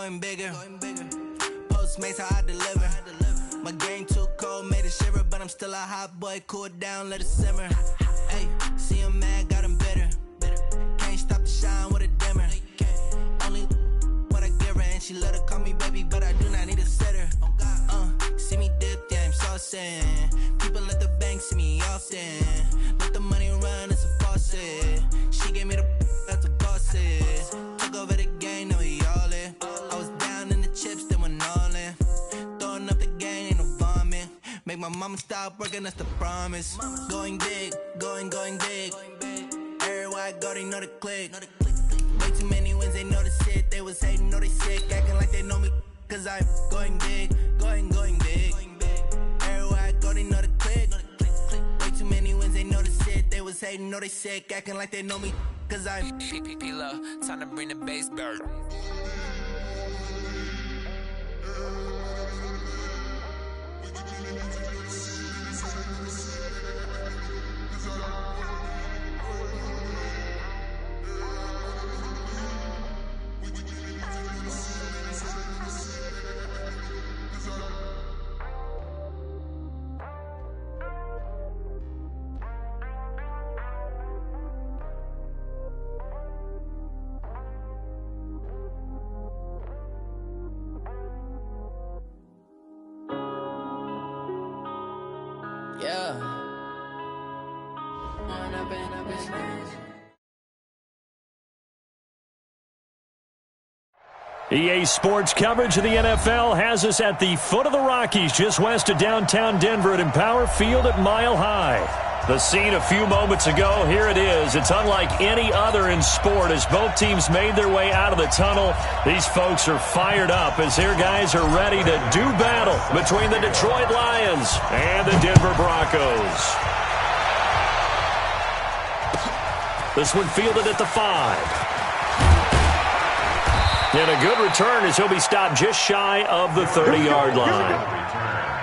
going bigger. Postmates how I deliver. My game too cold, made it shiver, but I'm still a hot boy. Cool it down, let it simmer. Hey, see him mad, got him bitter. Can't stop the shine with a dimmer. Only what I give her, and she let her call me baby, but I do not need a sitter. See me dip, yeah, I'm saucing. People at the bank see me often. Let the money run, it's a faucet. She gave me the that's a boss it. Took over the game, now we all in. I was down in the chips, then went all in. Throwing up the game, ain't no vomit. Make my mama stop working, that's the promise. Going big, going big. Everywhere I go, they know the click. Way too many wins, they know the shit. They was hating, know they sick, acting like they know me. Cause I'm going big, going big. Everywhere I go, they know the click. Way too many wins, they know the shit. They was hating, know they sick, acting like they know me. Cause I'm P-P-P-Love, time to bring the bass bird. EA Sports coverage of the NFL has us at the foot of the Rockies, just west of downtown Denver at Empower Field at Mile High. The scene a few moments ago, here it is. It's unlike any other in sport as both teams made their way out of the tunnel. These folks are fired up as their guys are ready to do battle between the Detroit Lions and the Denver Broncos. This one fielded at the 5. And a good return as he'll be stopped just shy of the 30-yard line.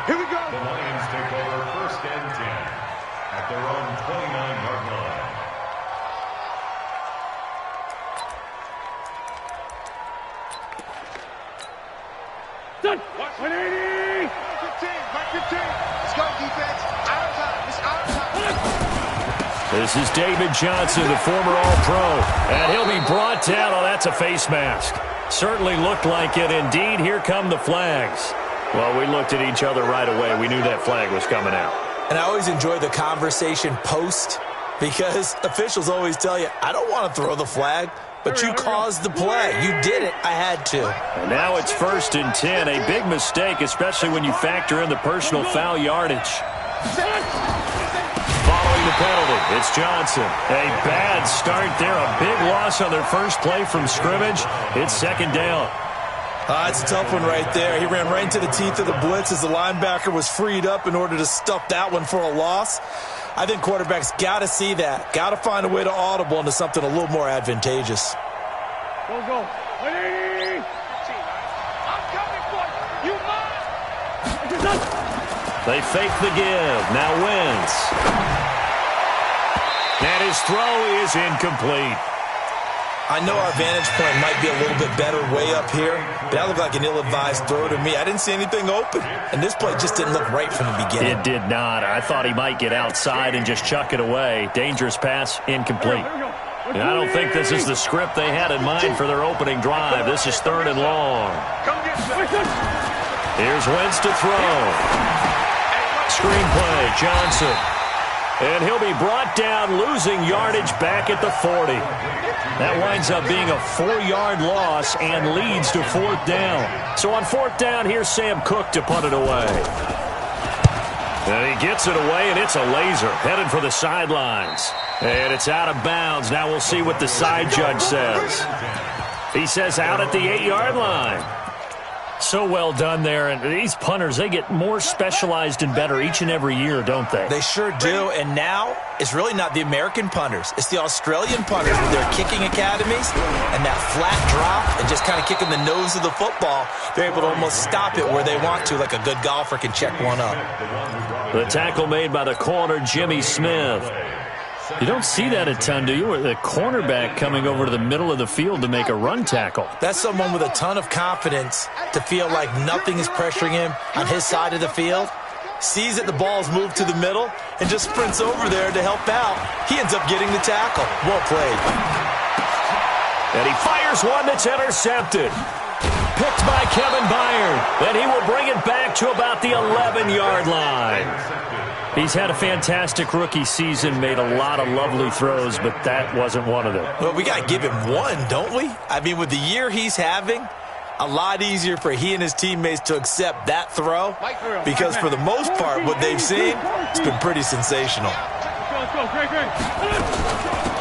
Here we go. The Lions take over first and 10 at their own 29-yard line. Done. 180. Mark 15. Let's go, defense. Our time. It's our time. This is David Johnson, the former All-Pro. And he'll be brought down. Oh, that's a face mask. Certainly looked like it. Indeed, here come the flags. Well, we looked at each other right away. We knew that flag was coming out. And I always enjoy the conversation post because officials always tell you, I don't want to throw the flag, but you caused the play. You did it. I had to. And now it's first and 10. A big mistake, especially when you factor in the personal foul yardage. Following the penalty, it's Johnson. A bad start there. A big loss on their first play from scrimmage. It's second down. It's a tough one right there. He ran right into the teeth of the blitz as the linebacker was freed up in order to stuff that one for a loss. I think quarterbacks got to see that. Got to find a way to audible into something a little more advantageous. Go. 180. I'm coming for you. You must. They fake the give. Now Wentz. And his throw is incomplete. I know our vantage point might be a little bit better way up here, but that looked like an ill-advised throw to me. I didn't see anything open, and this play just didn't look right from the beginning. It did not. I thought he might get outside and just chuck it away. Dangerous pass, incomplete. And I don't think this is the script they had in mind for their opening drive. This is third and long. Here's Wentz to throw. Screenplay, Johnson. And he'll be brought down, losing yardage back at the 40. That winds up being a 4-yard loss and leads to fourth down. So on fourth down, here's Sam Cook to punt it away. And he gets it away, and it's a laser headed for the sidelines. And it's out of bounds. Now we'll see what the side judge says. He says out at the 8-yard line. So well done there. And these punters, they get more specialized and better each and every year, don't they? They sure do. And now it's really not the American punters. It's the Australian punters with their kicking academies and that flat drop and just kind of kicking the nose of the football. They're able to almost stop it where they want to, like a good golfer can check one up. The tackle made by the corner, Jimmy Smith. You don't see that a ton, do you? With the cornerback coming over to the middle of the field to make a run tackle. That's someone with a ton of confidence to feel like nothing is pressuring him on his side of the field. Sees that the ball's moved to the middle and just sprints over there to help out. He ends up getting the tackle. Well played. And he fires one that's intercepted. Picked by Kevin Byard. And he will bring it back to about the 11-yard line. He's had a fantastic rookie season, made a lot of lovely throws, but that wasn't one of them. Well, we got to give him one, don't we? I mean, with the year he's having, a lot easier for he and his teammates to accept that throw because for the most part, what they've seen, it's been pretty sensational.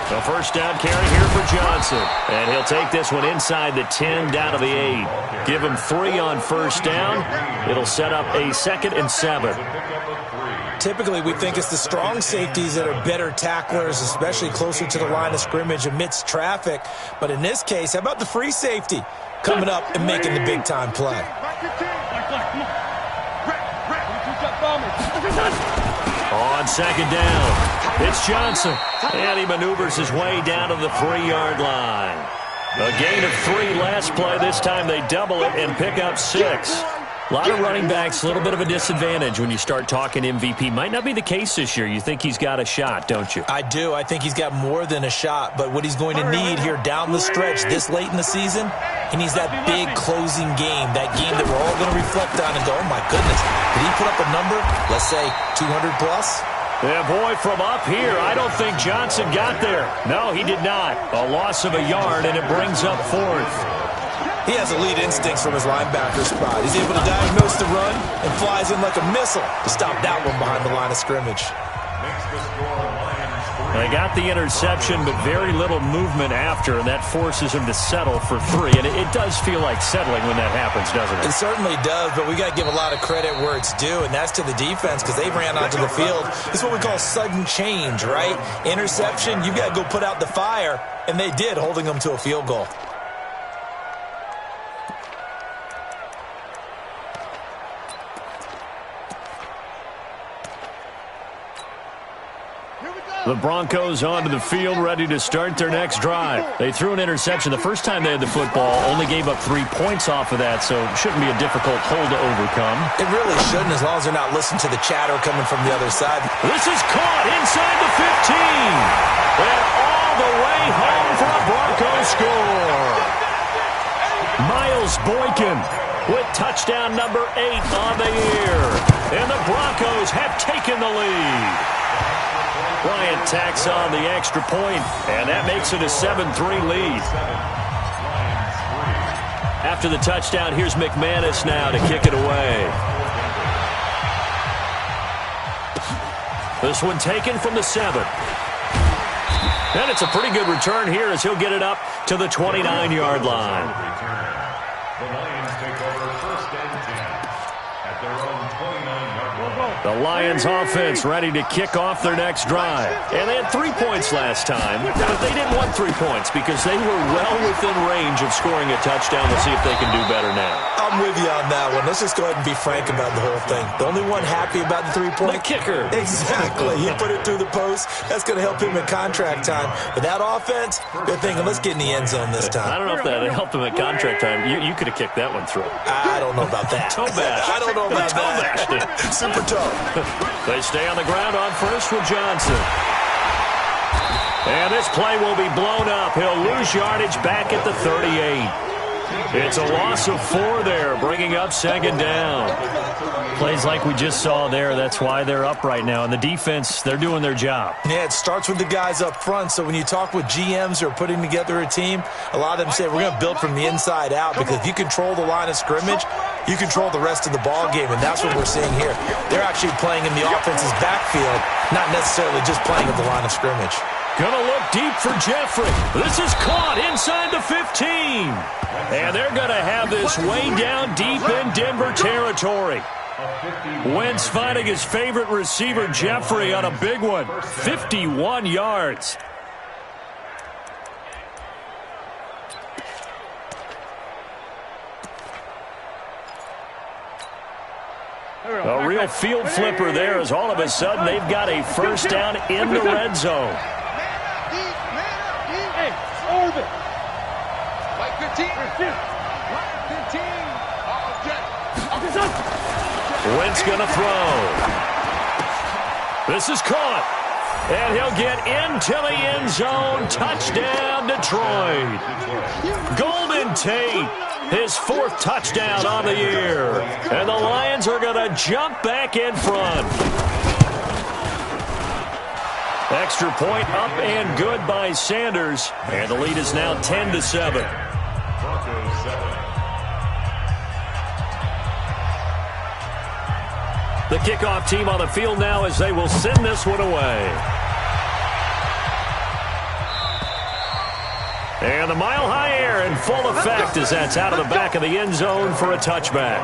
The first down carry here for Johnson. And he'll take this one inside the 10 down to the 8. Give him 3 on first down. It'll set up a 2nd and 7. Typically, we think it's the strong safeties that are better tacklers, especially closer to the line of scrimmage amidst traffic. But in this case, how about the free safety coming up and making the big-time play? On 2nd down, it's Johnson. And he maneuvers his way down to the 3-yard line. A gain of 3 last play. This time they double it and pick up 6. A lot of running backs, a little bit of a disadvantage when you start talking MVP. Might not be the case this year. You think he's got a shot, don't you? I do. I think he's got more than a shot. But what he's going to need here down the stretch this late in the season, he needs that big closing game, that game that we're all going to reflect on and go, oh, my goodness, did he put up a number, let's say 200-plus? Yeah, boy, from up here, I don't think Johnson got there. No, he did not. A loss of a yard, and it brings up 4th. He has elite instincts from his linebacker spot. He's able to diagnose the run and flies in like a missile to stop that one behind the line of scrimmage. They got the interception, but very little movement after, and that forces him to settle for 3. And it does feel like settling when that happens, doesn't it? It certainly does, but we got to give a lot of credit where it's due, and that's to the defense because they ran onto the field. It's what we call sudden change, right? Interception, you got to go put out the fire, and they did, holding them to a field goal. The Broncos onto the field, ready to start their next drive. They threw an interception the first time they had the football, only gave up 3 points off of that, so it shouldn't be a difficult hole to overcome. It really shouldn't, as long as they're not listening to the chatter coming from the other side. This is caught inside the 15. And all the way home for a Broncos score. Miles Boykin with touchdown number 8 on the year. And the Broncos have taken the lead. Bryant tacks on the extra point, and that makes it a 7-3 lead. After the touchdown, here's McManus now to kick it away. This one taken from the 7. And it's a pretty good return here as he'll get it up to the 29-yard line. The Lions take over 1st and 10 at their own 29-yard line. The Lions offense ready to kick off their next drive. And they had 3 points last time, but they didn't want 3 points because they were well within range of scoring a touchdown. We'll see if they can do better now. I'm with you on that one. Let's just go ahead and be frank about the whole thing. The only one happy about the 3-point? The kicker. Exactly. He put it through the post. That's going to help him in contract time. But that offense, they're thinking, let's get in the end zone this time. I don't know if that helped him at contract time. You could have kicked that one through. I don't know about that. Toe bash. I don't know about that. Super toe. They stay on the ground on first with Johnson. And this play will be blown up. He'll lose yardage back at the 38. It's a loss of 4 there, bringing up 2nd down. Plays like we just saw there. That's why they're up right now. And the defense, they're doing their job. Yeah, it starts with the guys up front. So when you talk with GMs who are putting together a team, a lot of them say, we're going to build from the inside out because if you control the line of scrimmage, you control the rest of the ball game, and that's what we're seeing here. They're actually playing in the offense's backfield, not necessarily just playing at the line of scrimmage. Gonna look deep for Jeffrey. This is caught inside the 15. And they're gonna have this way down deep in Denver territory. Wentz finding his favorite receiver, Jeffrey, on a big one. 51 yards. A real field flipper there as all of a sudden they've got a first down in the red zone. Move it. Like 15. 15. 15. Wentz gonna throw. This is caught. And he'll get into the end zone. Touchdown, Detroit. Golden Tate, his 4th touchdown on the year. And the Lions are going to jump back in front. Extra point up and good by Sanders. And the lead is now 10-7. The kickoff team on the field now as they will send this one away. And the mile-high air in full effect as that's out of the back of the end zone for a touchback.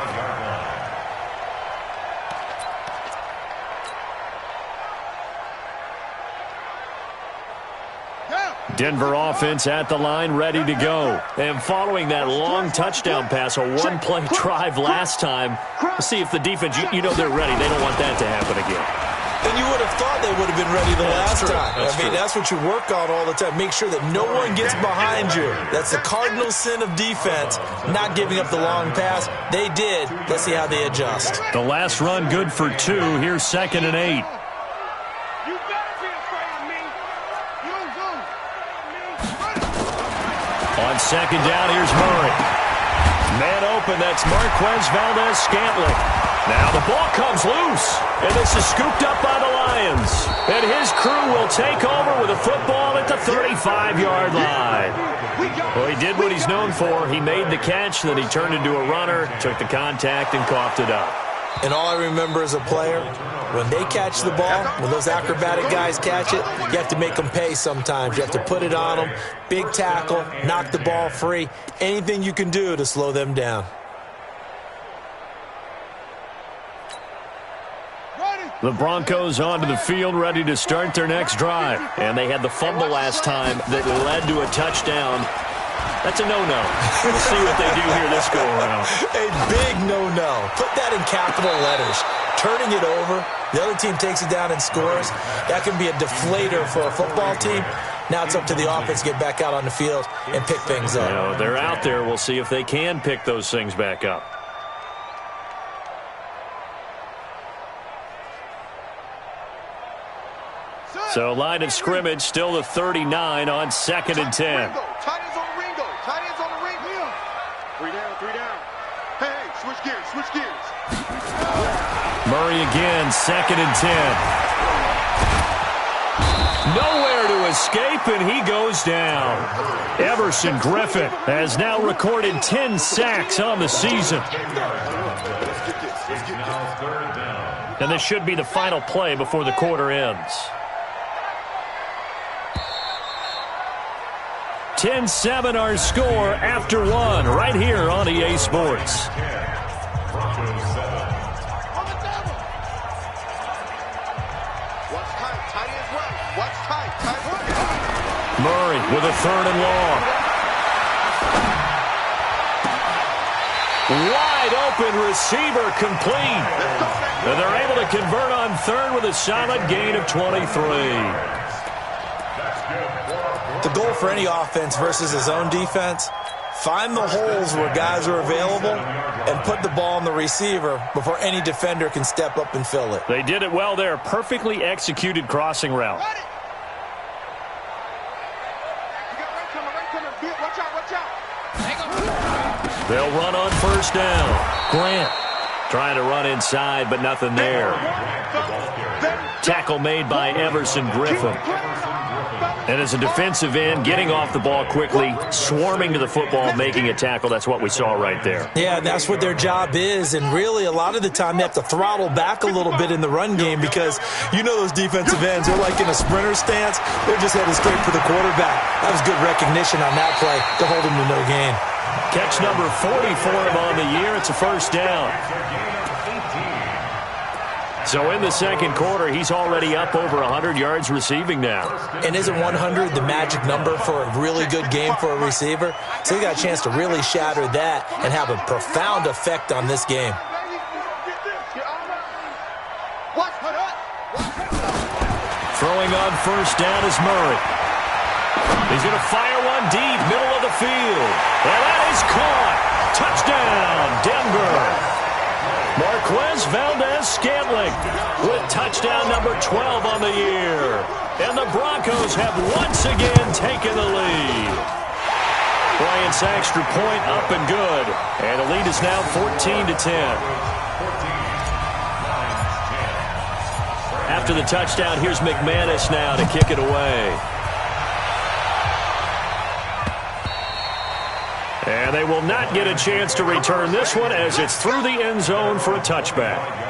Denver offense at the line, ready to go. And following that long touchdown pass, a one-play drive last time, let's see if the defense, you know they're ready. They don't want that to happen again. And you would have thought they would have been ready the last time. That's what you work on all the time. Make sure that no one gets behind you. That's the cardinal sin of defense, not giving up the long pass. They did. Let's see how they adjust. The last run good for 2. Here's 2nd and 8. On 2nd down, here's Murray. Man open, that's Marquez Valdez-Scantling. Now the ball comes loose, and this is scooped up by the Lions. And his crew will take over with a football at the 35-yard line. Well, he did what he's known for. He made the catch, then he turned into a runner, took the contact, and coughed it up. And all I remember as a player, when they catch the ball, when those acrobatic guys catch it, you have to make them pay sometimes. You have to put it on them, big tackle, knock the ball free, anything you can do to slow them down. The Broncos onto the field, ready to start their next drive. And they had the fumble last time that led to a touchdown. That's a no-no. We'll see what they do here this go-around. A big no-no. Put that in capital letters. Turning it over, the other team takes it down and scores. That can be a deflator for a football team. Now it's up to the offense to get back out on the field and pick things up. You know, they're out there. We'll see if they can pick those things back up. So line of scrimmage still the 39 on 2nd and 10. Tight ends on the Ringo. Tight ends on the Ringo. 3 down, 3 down. Hey, switch gears, switch gears. Murray again, 2nd and 10. Nowhere to escape, and he goes down. Everson Griffin has now recorded 10 sacks on the season. And this should be the final play before the quarter ends. 10-7 our score after 1 right here on EA Sports. Murray with a 3rd and long. Wide open receiver complete. And they're able to convert on 3rd with a solid gain of 23. The goal for any offense versus his own defense, find the holes where guys are available and put the ball on the receiver before any defender can step up and fill it. They did it well there. Perfectly executed crossing route. They'll run on 1st down. Grant trying to run inside, but nothing there. Tackle made by Everson Griffin. And as a defensive end, getting off the ball quickly, swarming to the football, making a tackle, that's what we saw right there. Yeah, that's what their job is. And really, a lot of the time, they have to throttle back a little bit in the run game because you know those defensive ends, they're like in a sprinter stance. They're just headed straight for the quarterback. That was good recognition on that play to hold him to no gain. Catch number 40 for him on the year. It's a 1st down. So in the 2nd quarter, he's already up over 100 yards receiving now. And isn't 100 the magic number for a really good game for a receiver? So he got a chance to really shatter that and have a profound effect on this game. Throwing on 1st down is Murray. He's going to fire one deep, middle of the field. And that is caught. Touchdown, Denver. Marquez Valdez-Scantling with touchdown number 12 on the year. And the Broncos have once again taken the lead. Bryant's extra point up and good. And the lead is now 14-10. After the touchdown, here's McManus now to kick it away. And they will not get a chance to return this one as it's through the end zone for a touchback.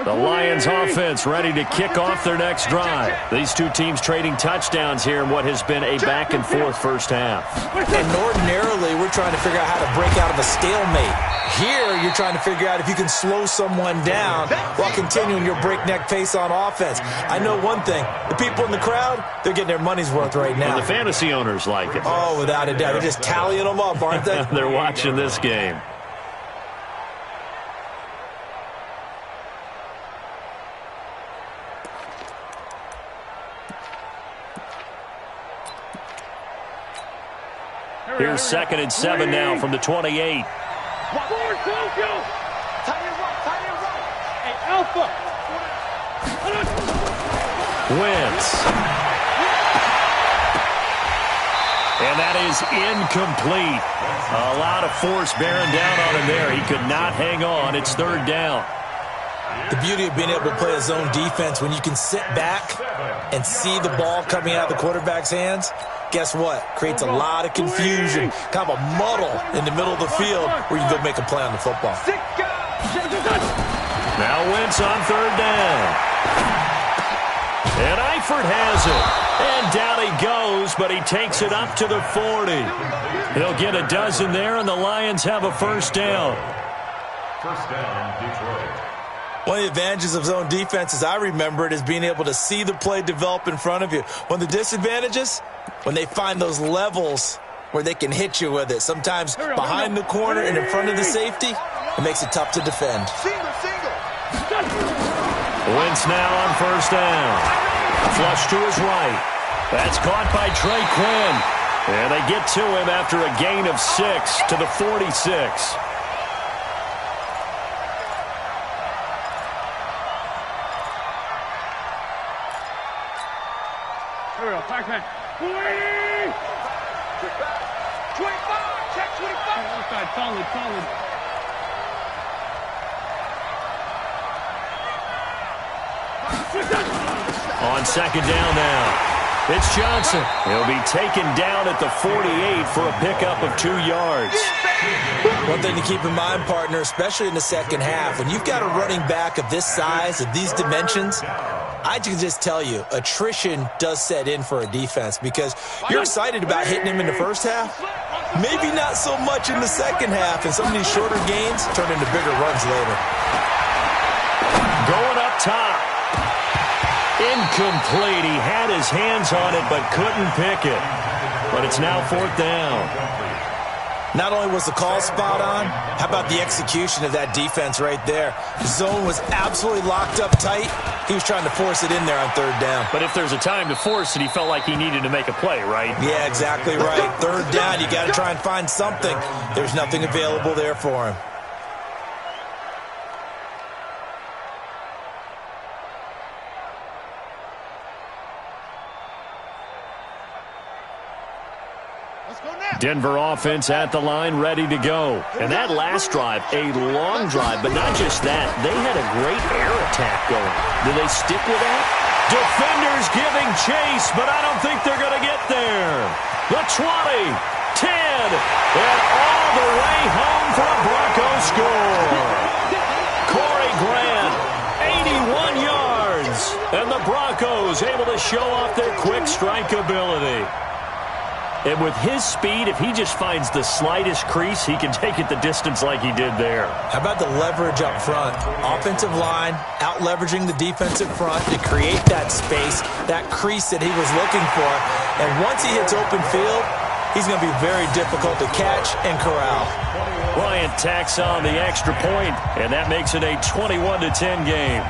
The Lions offense ready to kick off their next drive. These two teams trading touchdowns here in what has been a back-and-forth first half. And ordinarily, we're trying to figure out how to break out of a stalemate. Here, you're trying to figure out if you can slow someone down while continuing your breakneck pace on offense. I know one thing. The people in the crowd, they're getting their money's worth right now. And the fantasy owners like it. Oh, without a doubt. They're just tallying them up, aren't they? They're watching this game. Here's 2nd and 7 now from the 28. Tight end right. Hey, Alpha. Wentz. And that is incomplete. A lot of force bearing down on him there. He could not hang on. It's 3rd down. The beauty of being able to play a zone defense when you can sit back and see the ball coming out of the quarterback's hands, guess what? Creates a lot of confusion, kind of a muddle in the middle of the field where you can go make a play on the football. Now Wentz on 3rd down. And Eifert has it. And down he goes, but he takes it up to the 40. He'll get a dozen there, and the Lions have a 1st down. First down, Detroit. One of the advantages of zone defense, as I remember it, is being able to see the play develop in front of you. One of the disadvantages, when they find those levels where they can hit you with it, sometimes behind the corner and in front of the safety, it makes it tough to defend. Wentz now on 1st down. Flush to his right. That's caught by Trey Quinn. And they get to him after a gain of 6 to the 46. Check 25. Solid. On 2nd down now. It's Johnson. He'll be taken down at the 48 for a pickup of 2 yards. One thing to keep in mind, partner, especially in the second half, when you've got a running back of this size, of these dimensions, I can just tell you, attrition does set in for a defense because you're excited about hitting him in the first half. Maybe not so much in the second half, and some of these shorter gains turn into bigger runs later. Going up top. Incomplete. He had his hands on it but couldn't pick it. But it's now 4th down. Not only was the call spot on, how about the execution of that defense right there? The zone was absolutely locked up tight. He was trying to force it in there on 3rd down. But if there's a time to force it, he felt like he needed to make a play, right? Yeah, exactly right. 3rd down, you got to try and find something. There's nothing available there for him. Denver offense at the line, ready to go. And that last drive, a long drive, but not just that. They had a great air attack going. Do they stick with that? Defenders giving chase, but I don't think they're going to get there. The 20, 10, and all the way home for a Broncos score. Corey Grant, 81 yards, and the Broncos able to show off their quick strike ability. And with his speed, if he just finds the slightest crease, he can take it the distance like he did there. How about the leverage up front? Offensive line, out-leveraging the defensive front to create that space, that crease that he was looking for. And once he hits open field, he's going to be very difficult to catch and corral. Bryant tacks on the extra point, and that makes it a 21-10 game.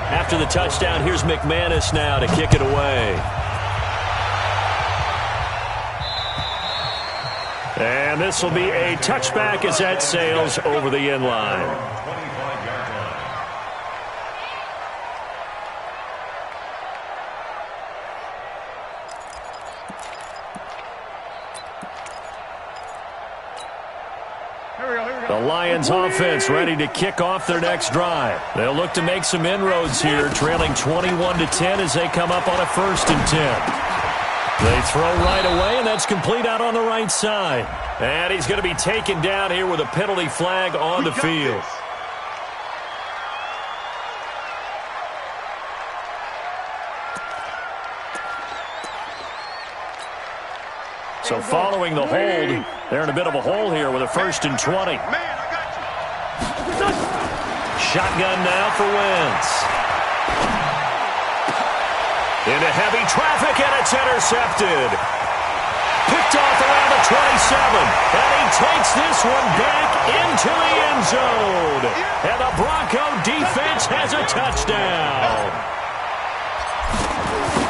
After the touchdown, here's McManus now to kick it away. And this will be a touchback as that sails over the end line. The Lions offense ready to kick off their next drive. They'll look to make some inroads here, trailing 21-10 as they come up on a 1st and 10. They throw right away, and that's complete out on the right side. And he's going to be taken down here with a penalty flag on the field. So following the hold, they're in a bit of a hole here with a 1st and 20. Shotgun now for Wentz. Into heavy traffic, and it's intercepted. Picked off around the 27, and he takes this one back into the end zone. And the Bronco defense has a touchdown.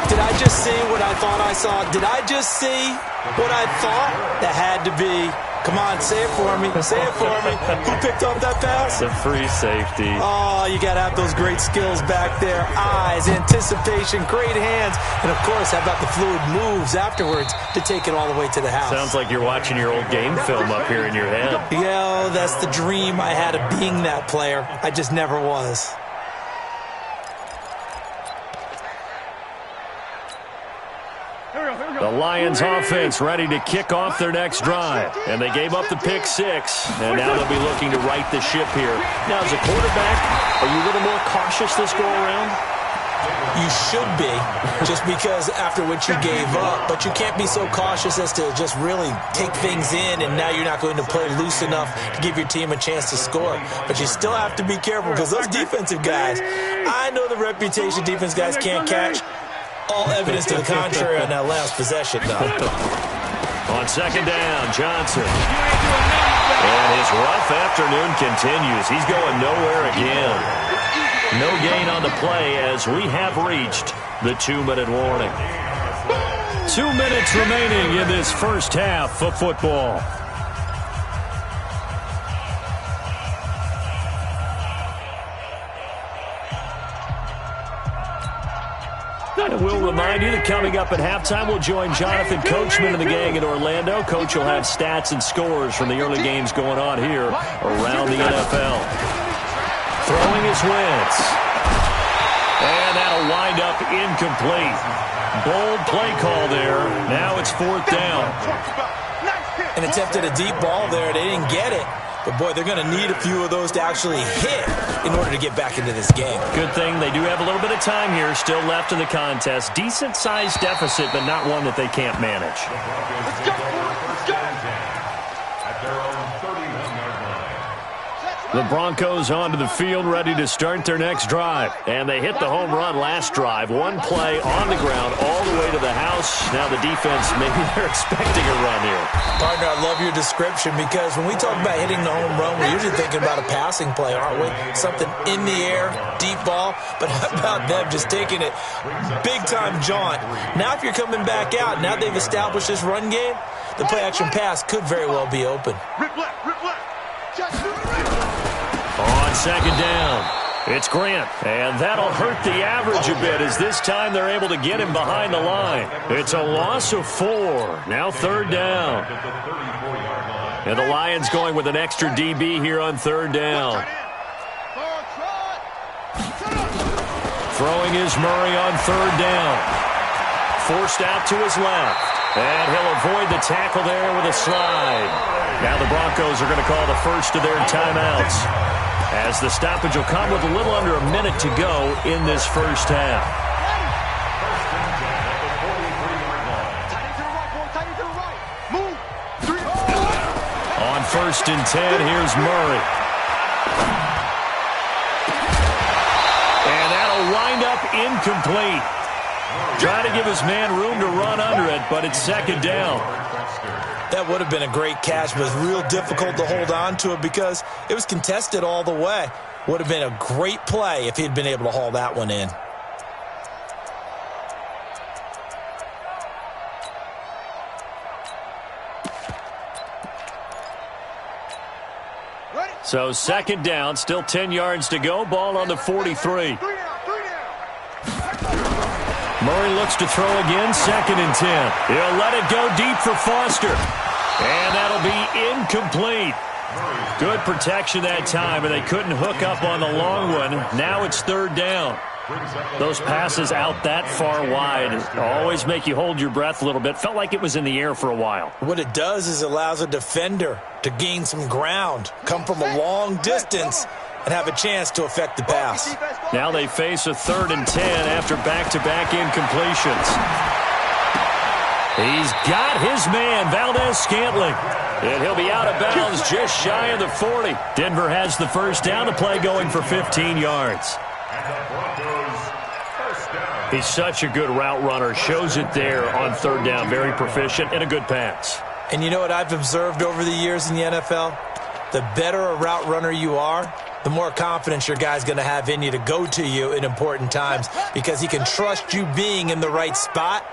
Did I just see what I thought I saw? Did I just see what I thought? That had to be. Come on, say it for me. Say it for me. Who picked up that pass? The free safety. Oh, you got to have those great skills back there. Eyes, anticipation, great hands. And, of course, how about the fluid moves afterwards to take it all the way to the house? Sounds like you're watching your old game film up here in your head. Yeah, that's the dream I had of being that player. I just never was. The Lions offense ready to kick off their next drive. And they gave up the pick 6. And now they'll be looking to right the ship here. Now, as a quarterback, are you a little more cautious this go around? You should be, just because after what you gave up. But you can't be so cautious as to just really take things in, and now you're not going to play loose enough to give your team a chance to score. But you still have to be careful, because those defensive guys, I know the reputation defense guys can't catch. All evidence to the contrary on that last possession, though. On 2nd down, Johnson. And his rough afternoon continues. He's going nowhere again. No gain on the play as we have reached the 2-minute warning. 2 minutes remaining in this first half of football. And we'll remind you that coming up at halftime, we'll join Jonathan Coachman and the gang in Orlando. Coach will have stats and scores from the early games going on here around the NFL. Throwing his Wentz. And that'll wind up incomplete. Bold play call there. Now it's 4th down. And attempted a deep ball there. They didn't get it. But, boy, they're going to need a few of those to actually hit in order to get back into this game. Good thing they do have a little bit of time here still left in the contest. Decent-sized deficit, but not one that they can't manage. Let's go! Let's go! At their own 31-yard line. The Broncos onto the field ready to start their next drive. And they hit the home run last drive. One play on the ground all the way to the house. Now the defense, maybe they're expecting a run here. Partner, I love your description, because when we talk about hitting the home run, we're usually thinking about a passing play, aren't we? Something in the air, deep ball. But how about them just taking it big-time jaunt? Now if you're coming back out, now they've established this run game, the play-action pass could very well be open. Rip left, rip left. On 2nd down, it's Grant. And that'll hurt the average a bit, as this time they're able to get him behind the line. It's a loss of 4. Now 3rd down. And the Lions going with an extra DB here on 3rd down. Throwing is Murray on 3rd down. Forced out to his left. And he'll avoid the tackle there with a slide. Now the Broncos are going to call the first of their timeouts, as the stoppage will come with a little under a minute to go in this first half. On 1st and 10, here's Murray. And that'll wind up incomplete. Trying to give his man room to run under it, but it's second down. That would have been a great catch, but it's real difficult to hold on to it because it was contested all the way. Would have been a great play if he'd been able to haul that one in. So second down, still 10 yards to go. Ball on the 43. Murray looks to throw again, 2nd and 10. He'll let it go deep for Foster. And that'll be incomplete. Good protection that time, and they couldn't hook up on the long one. Now it's 3rd down. Those passes out that far wide always make you hold your breath a little bit. Felt like it was in the air for a while. What it does is it allows a defender to gain some ground, come from a long distance, and have a chance to affect the pass. Now they face a 3rd and 10 after back-to-back incompletions. He's got his man, Valdez-Scantling. And he'll be out of bounds just shy of the 40. Denver has the first down. The play going for 15 yards. He's such a good route runner. Shows it there on 3rd down. Very proficient and a good pass. And you know what I've observed over the years in the NFL? The better a route runner you are, the more confidence your guy's going to have in you to go to you in important times because he can trust you being in the right spot,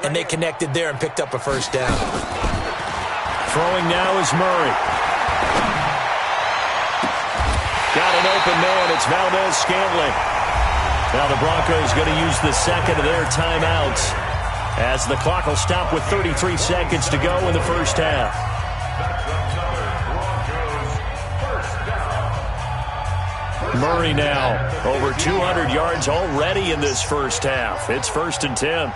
and they connected there and picked up a first down. Throwing now is Murray. Got an open man. It's Valdez-Scantling. Now the Broncos going to use the second of their timeouts as the clock will stop with 33 seconds to go in the first half. Murray now over 200 yards already in this first half. It's 1st and 10.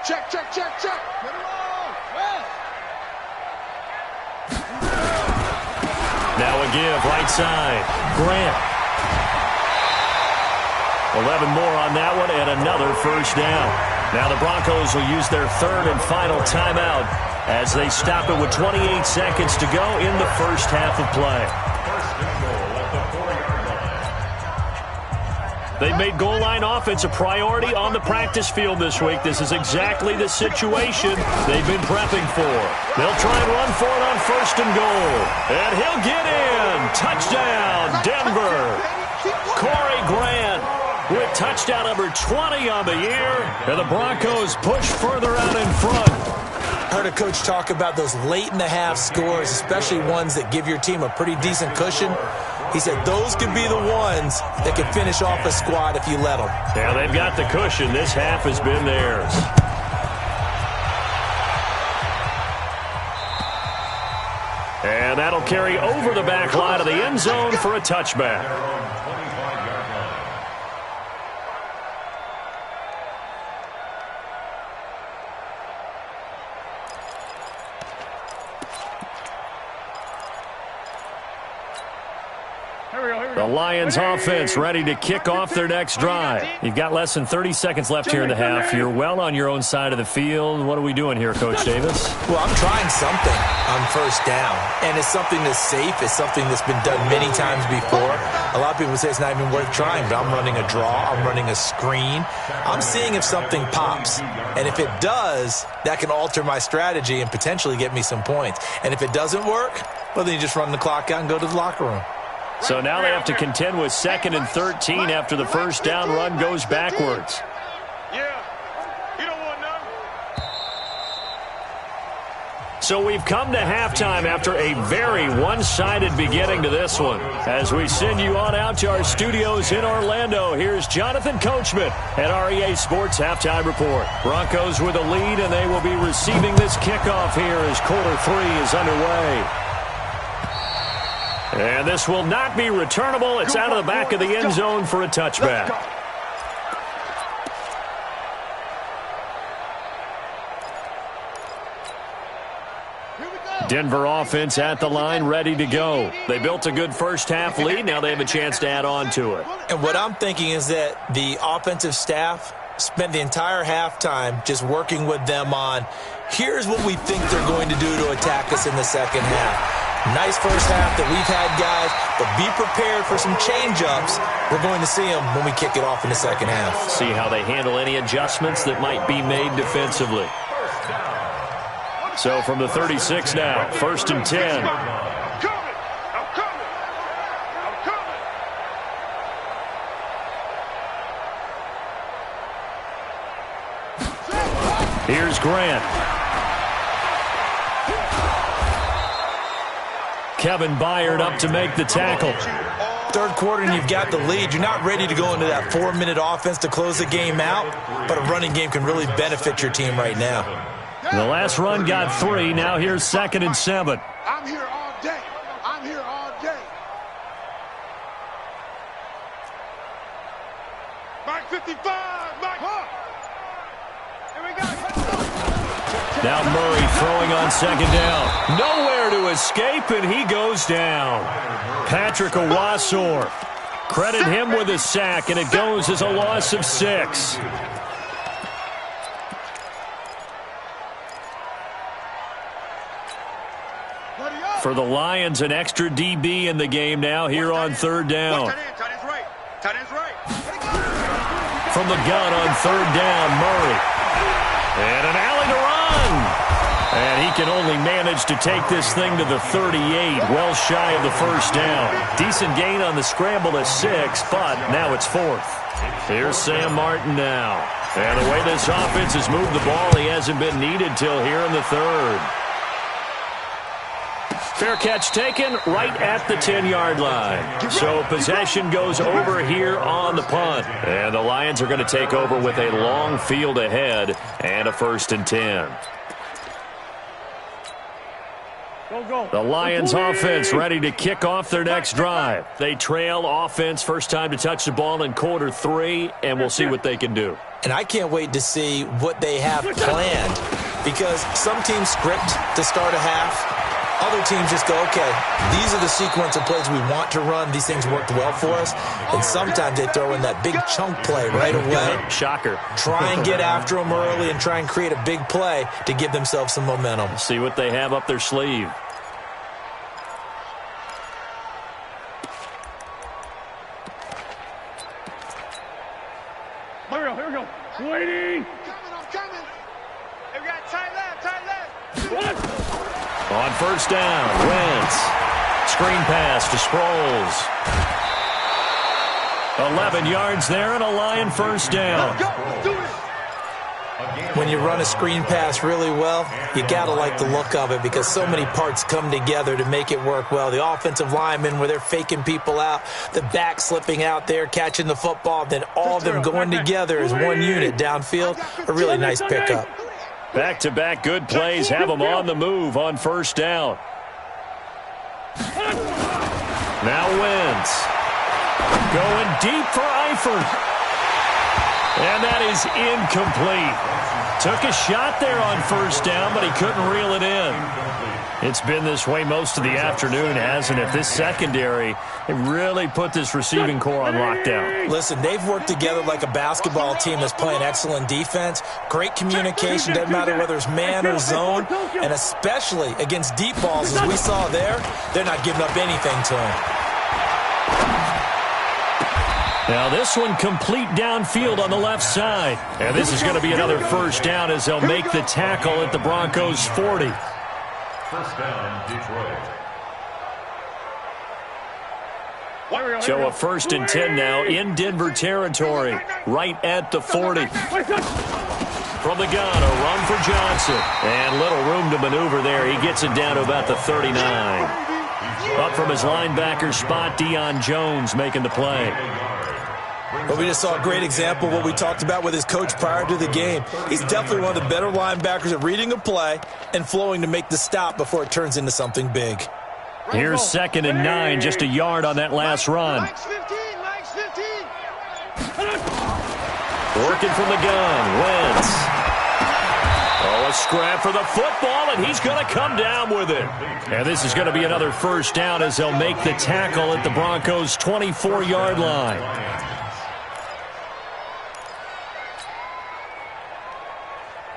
Check, check, check, check. Get it on. Now a give, right side. Grant. 11 more on that one and another first down. Now the Broncos will use their 3rd and final timeout as they stop it with 28 seconds to go in the first half of play. They've made goal line offense a priority on the practice field this week. This is exactly the situation they've been prepping for. They'll try and run for it on 1st and goal. And he'll get in. Touchdown, Denver. Corey Grant with touchdown number 20 on the year. And the Broncos push further out in front. I heard a coach talk about those late-in-the-half scores, especially ones that give your team a pretty decent cushion. He said those could be the ones that can finish off a squad if you let them. Yeah, they've got the cushion. This half has been theirs. And that'll carry over the back line of the end zone for a touchback. The Lions offense ready to kick off their next drive. You've got less than 30 seconds left here in the half. You're well on your own side of the field. What are we doing here, Coach Davis? Well, I'm trying something on 1st down, and it's something that's safe. It's something that's been done many times before. A lot of people say it's not even worth trying, but I'm running a draw. I'm running a screen. I'm seeing if something pops, and if it does, that can alter my strategy and potentially get me some points. And if it doesn't work, well, then you just run the clock out and go to the locker room. So now they have to contend with 2nd and 13 after the first down run goes backwards. So we've come to halftime after a very one-sided beginning to this one. As we send you on out to our studios in Orlando, here's Jonathan Coachman at REA Sports Halftime Report. Broncos with a lead, and they will be receiving this kickoff here as quarter 3 is underway. And this will not be returnable. It's out of the back of the end zone for a touchback. Denver offense at the line, ready to go. They built a good first half lead. Now they have a chance to add on to it. And what I'm thinking is that the offensive staff spent the entire halftime just working with them on, Here's what we think they're going to do to attack us in the second half. Nice first half that we've had, guys, but be prepared for some change-ups. We're going to see them when we kick it off in the second half. See how they handle any adjustments that might be made defensively. So from the 36 now, 1st and 10. Here's Grant. Kevin Byard up to make the tackle. Third quarter and you've got the lead. You're not ready to go into that 4-minute offense to close the game out, but a running game can really benefit your team right now. The last run got 3. Now here's 2nd and 7. I'm here all day. I'm here all day. Mike 55. Mike. Here we go. Now Murray throwing on 2nd down. Nowhere to escape, and he goes down. Patrick Owasor. Credit him with a sack, and it goes as a loss of 6. For the Lions, an extra DB in the game now here on 3rd down. From the gun on 3rd down, Murray. And an alley to run. And he can only manage to take this thing to the 38, well shy of the 1st down. Decent gain on the scramble of 6, but now it's 4th. Here's Sam Martin now. And the way this offense has moved the ball, he hasn't been needed till here in the 3rd. Fair catch taken right at the 10-yard line. So possession goes over here on the punt. And the Lions are going to take over with a long field ahead and a 1st and 10. The Lions offense ready to kick off their next drive. They trail offense, first time to touch the ball in quarter 3, and we'll see what they can do. And I can't wait to see what they have planned, because some teams script to start a half. Other teams just go, okay, these are the sequence of plays we want to run. These things worked well for us. And sometimes they throw in that big chunk play right away. Shocker. Try and get after them early and try and create a big play to give themselves some momentum. See what they have up their sleeve. Here we go. Waiting. I'm coming. Hey, we got tight left. What? On 1st down, Wentz. Screen pass to Sproles. 11 yards there and a Lion 1st down. When you run a screen pass really well, you got to like the look of it because so many parts come together to make it work well. The offensive linemen, where they're faking people out, the back slipping out there, catching the football, then all of them going together as one unit downfield. A really nice pickup. Back-to-back good plays have them on the move on 1st down. Now Wentz. Going deep for Eifert. And that is incomplete. Took a shot there on 1st down, but he couldn't reel it in. It's been this way most of the afternoon, hasn't it? This secondary, it really put this receiving core on lockdown. Listen, they've worked together like a basketball team that's playing excellent defense. Great communication, doesn't matter whether it's man or zone. And especially against deep balls, as we saw there, they're not giving up anything to them. Now this one complete downfield on the left side. And this is going to be another 1st down as they'll make the tackle at the Broncos' 40. 1st down, Detroit. So a 1st and 10 now in Denver territory, right at the 40. From the gun, a run for Johnson. And little room to maneuver there. He gets it down to about the 39. Up from his linebacker spot, Deion Jones making the play. But we just saw a great example of what we talked about with his coach prior to the game. He's definitely one of the better linebackers at reading a play and flowing to make the stop before it turns into something big. Here's 2nd and 9, just a yard on that last run. Mike's 15. Working from the gun, Wentz. Oh, a scrap for the football, and he's going to come down with it. And this is going to be another 1st down as they'll make the tackle at the Broncos' 24-yard line.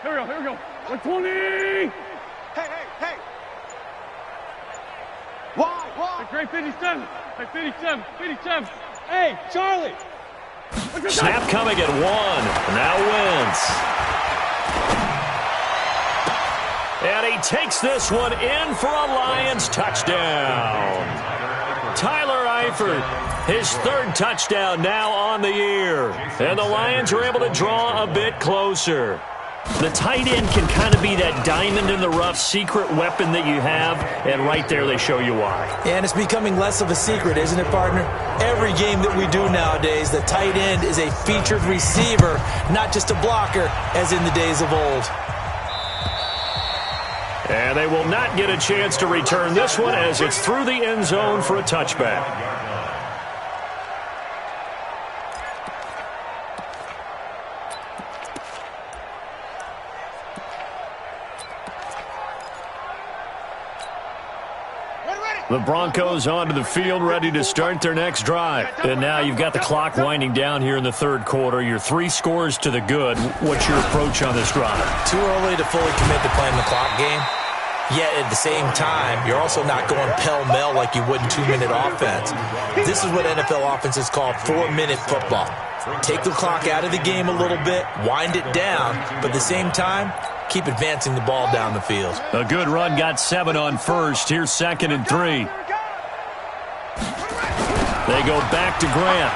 Here we go. 120. Hey, hey, hey. Why? Great 57. Hey, 57. 57. Hey, Charlie. Snap coming at 1. Now wins. And he takes this one in for a Lions touchdown. Tyler Eifert, his 3rd touchdown now on the year. And the Lions are able to draw a bit closer. The tight end can kind of be that diamond in the rough secret weapon that you have, and right there they show you why. And it's becoming less of a secret, isn't it, partner? Every game that we do nowadays, the tight end is a featured receiver, not just a blocker, as in the days of old. And they will not get a chance to return this one as it's through the end zone for a touchback. The Broncos onto the field, ready to start their next drive. And now you've got the clock winding down here in the 3rd quarter. You're 3 scores to the good. What's your approach on this drive? Too early to fully commit to playing the clock game. Yet at the same time, you're also not going pell-mell like you would in 2-minute offense. This is what NFL offenses call 4-minute football. Take the clock out of the game a little bit, wind it down, but at the same time, keep advancing the ball down the field. A good run got 7 on first. Here's 2nd and 3. They go back to Grant.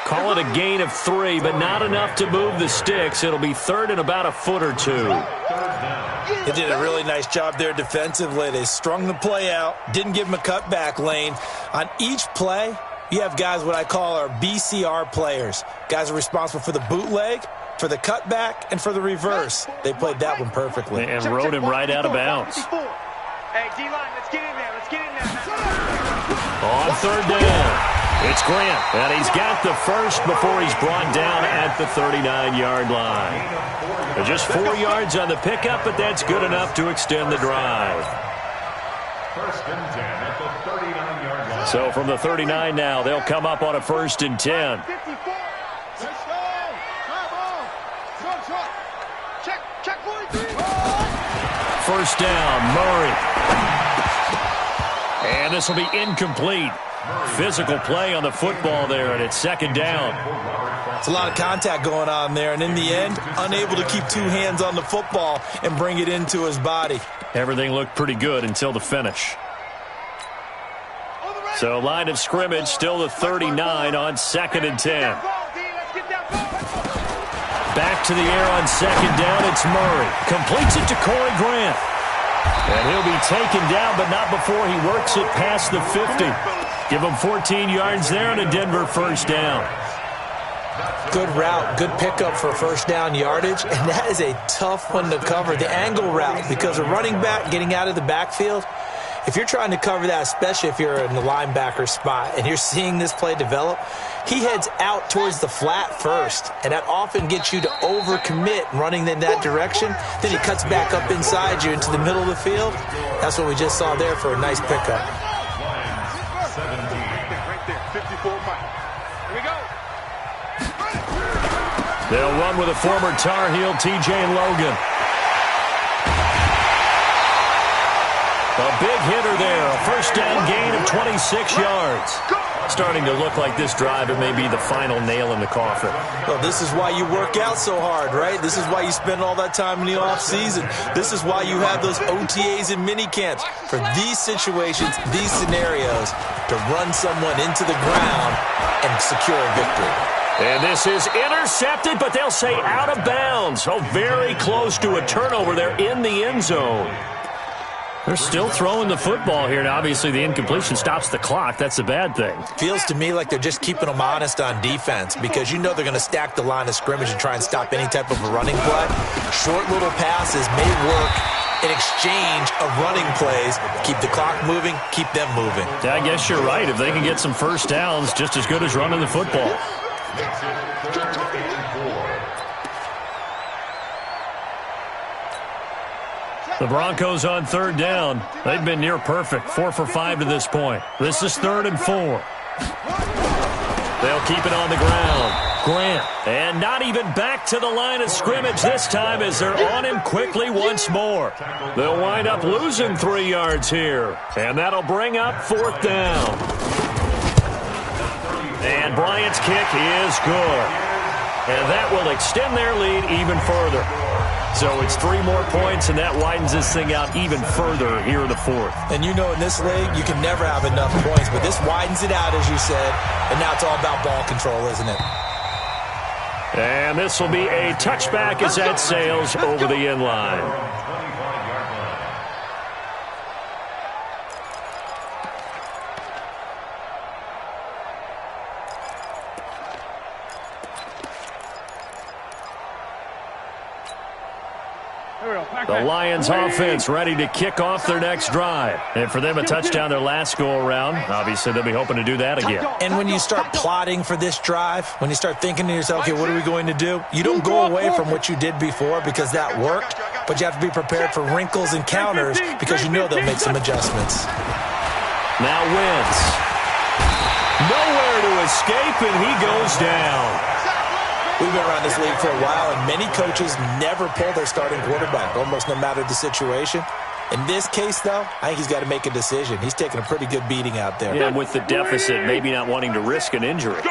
Call it a gain of 3, but not enough to move the sticks. It'll be 3rd and about a foot or 2. They did a really nice job there defensively. They strung the play out, didn't give him a cutback lane. On each play, you have guys what I call our BCR players. Guys are responsible for the bootleg, for the cutback, and for the reverse. They played that one perfectly. And rode him right out of bounds. Hey, D-line, let's get in there. Let's get in there. On 3rd down, it's Grant. And he's got the first before he's brought down at the 39-yard line. Just 4 yards on the pickup, but that's good enough to extend the drive. 1st and 10 at the 39-yard line. So from the 39 now, they'll come up on a 1st and 10. First down, Murray. And this will be incomplete. Physical play on the football there, and it's 2nd down. It's a lot of contact going on there, and in the end, unable to keep 2 hands on the football and bring it into his body. Everything looked pretty good until the finish. So line of scrimmage still the 39 on 2nd and 10. Back to the air on 2nd down, it's Murray. Completes it to Corey Grant. And he'll be taken down, but not before he works it past the 50. Give him 14 yards there and a Denver 1st down. Good route, good pickup for 1st down yardage, and that is a tough one to cover, the angle route, because a running back getting out of the backfield, if you're trying to cover that, especially if you're in the linebacker spot and you're seeing this play develop, he heads out towards the flat first, and that often gets you to overcommit running in that direction. Then he cuts back up inside you into the middle of the field. That's what we just saw there for a nice pickup. Right there, 54 miles. Here we go. They'll run with a former Tar Heel, T.J. Logan. A big hitter there, a 1st down gain of 26 yards. Starting to look like this drive, it may be the final nail in the coffin. Well, this is why you work out so hard, right? This is why you spend all that time in the offseason. This is why you have those OTAs and mini camps. For these situations, these scenarios, to run someone into the ground and secure a victory. And this is intercepted, but they'll say out of bounds. Oh, very close to a turnover there in the end zone. They're still throwing the football here, and obviously the incompletion stops the clock. That's the bad thing. Feels to me like they're just keeping them honest on defense because you know they're going to stack the line of scrimmage and try and stop any type of a running play. Short little passes may work in exchange of running plays. Keep the clock moving, keep them moving. Yeah, I guess you're right. If they can get some 1st downs, just as good as running the football. The Broncos on 3rd down. They've been near perfect, 4 for 5 to this point. This is 3rd and 4. They'll keep it on the ground. Grant. And not even back to the line of scrimmage this time as they're on him quickly once more. They'll wind up losing 3 yards here. And that'll bring up 4th down. And Bryant's kick is good. And that will extend their lead even further. So it's 3 more points, and that widens this thing out even further here in the 4th. And you know in this league, you can never have enough points, but this widens it out, as you said, and now it's all about ball control, isn't it? And this will be a touchback as that sails over the end line. The Lions offense ready to kick off their next drive. And for them, a touchdown their last go-around. Obviously, they'll be hoping to do that again. And when you start plotting for this drive, when you start thinking to yourself, okay, what are we going to do? You don't go away from what you did before because that worked, but you have to be prepared for wrinkles and counters because you know they'll make some adjustments. Now Wentz. Nowhere to escape, and he goes down. We've been around this league for a while, and many coaches never pull their starting quarterback, almost no matter the situation. In this case, though, I think he's got to make a decision. He's taking a pretty good beating out there. Yeah, with the deficit, maybe not wanting to risk an injury.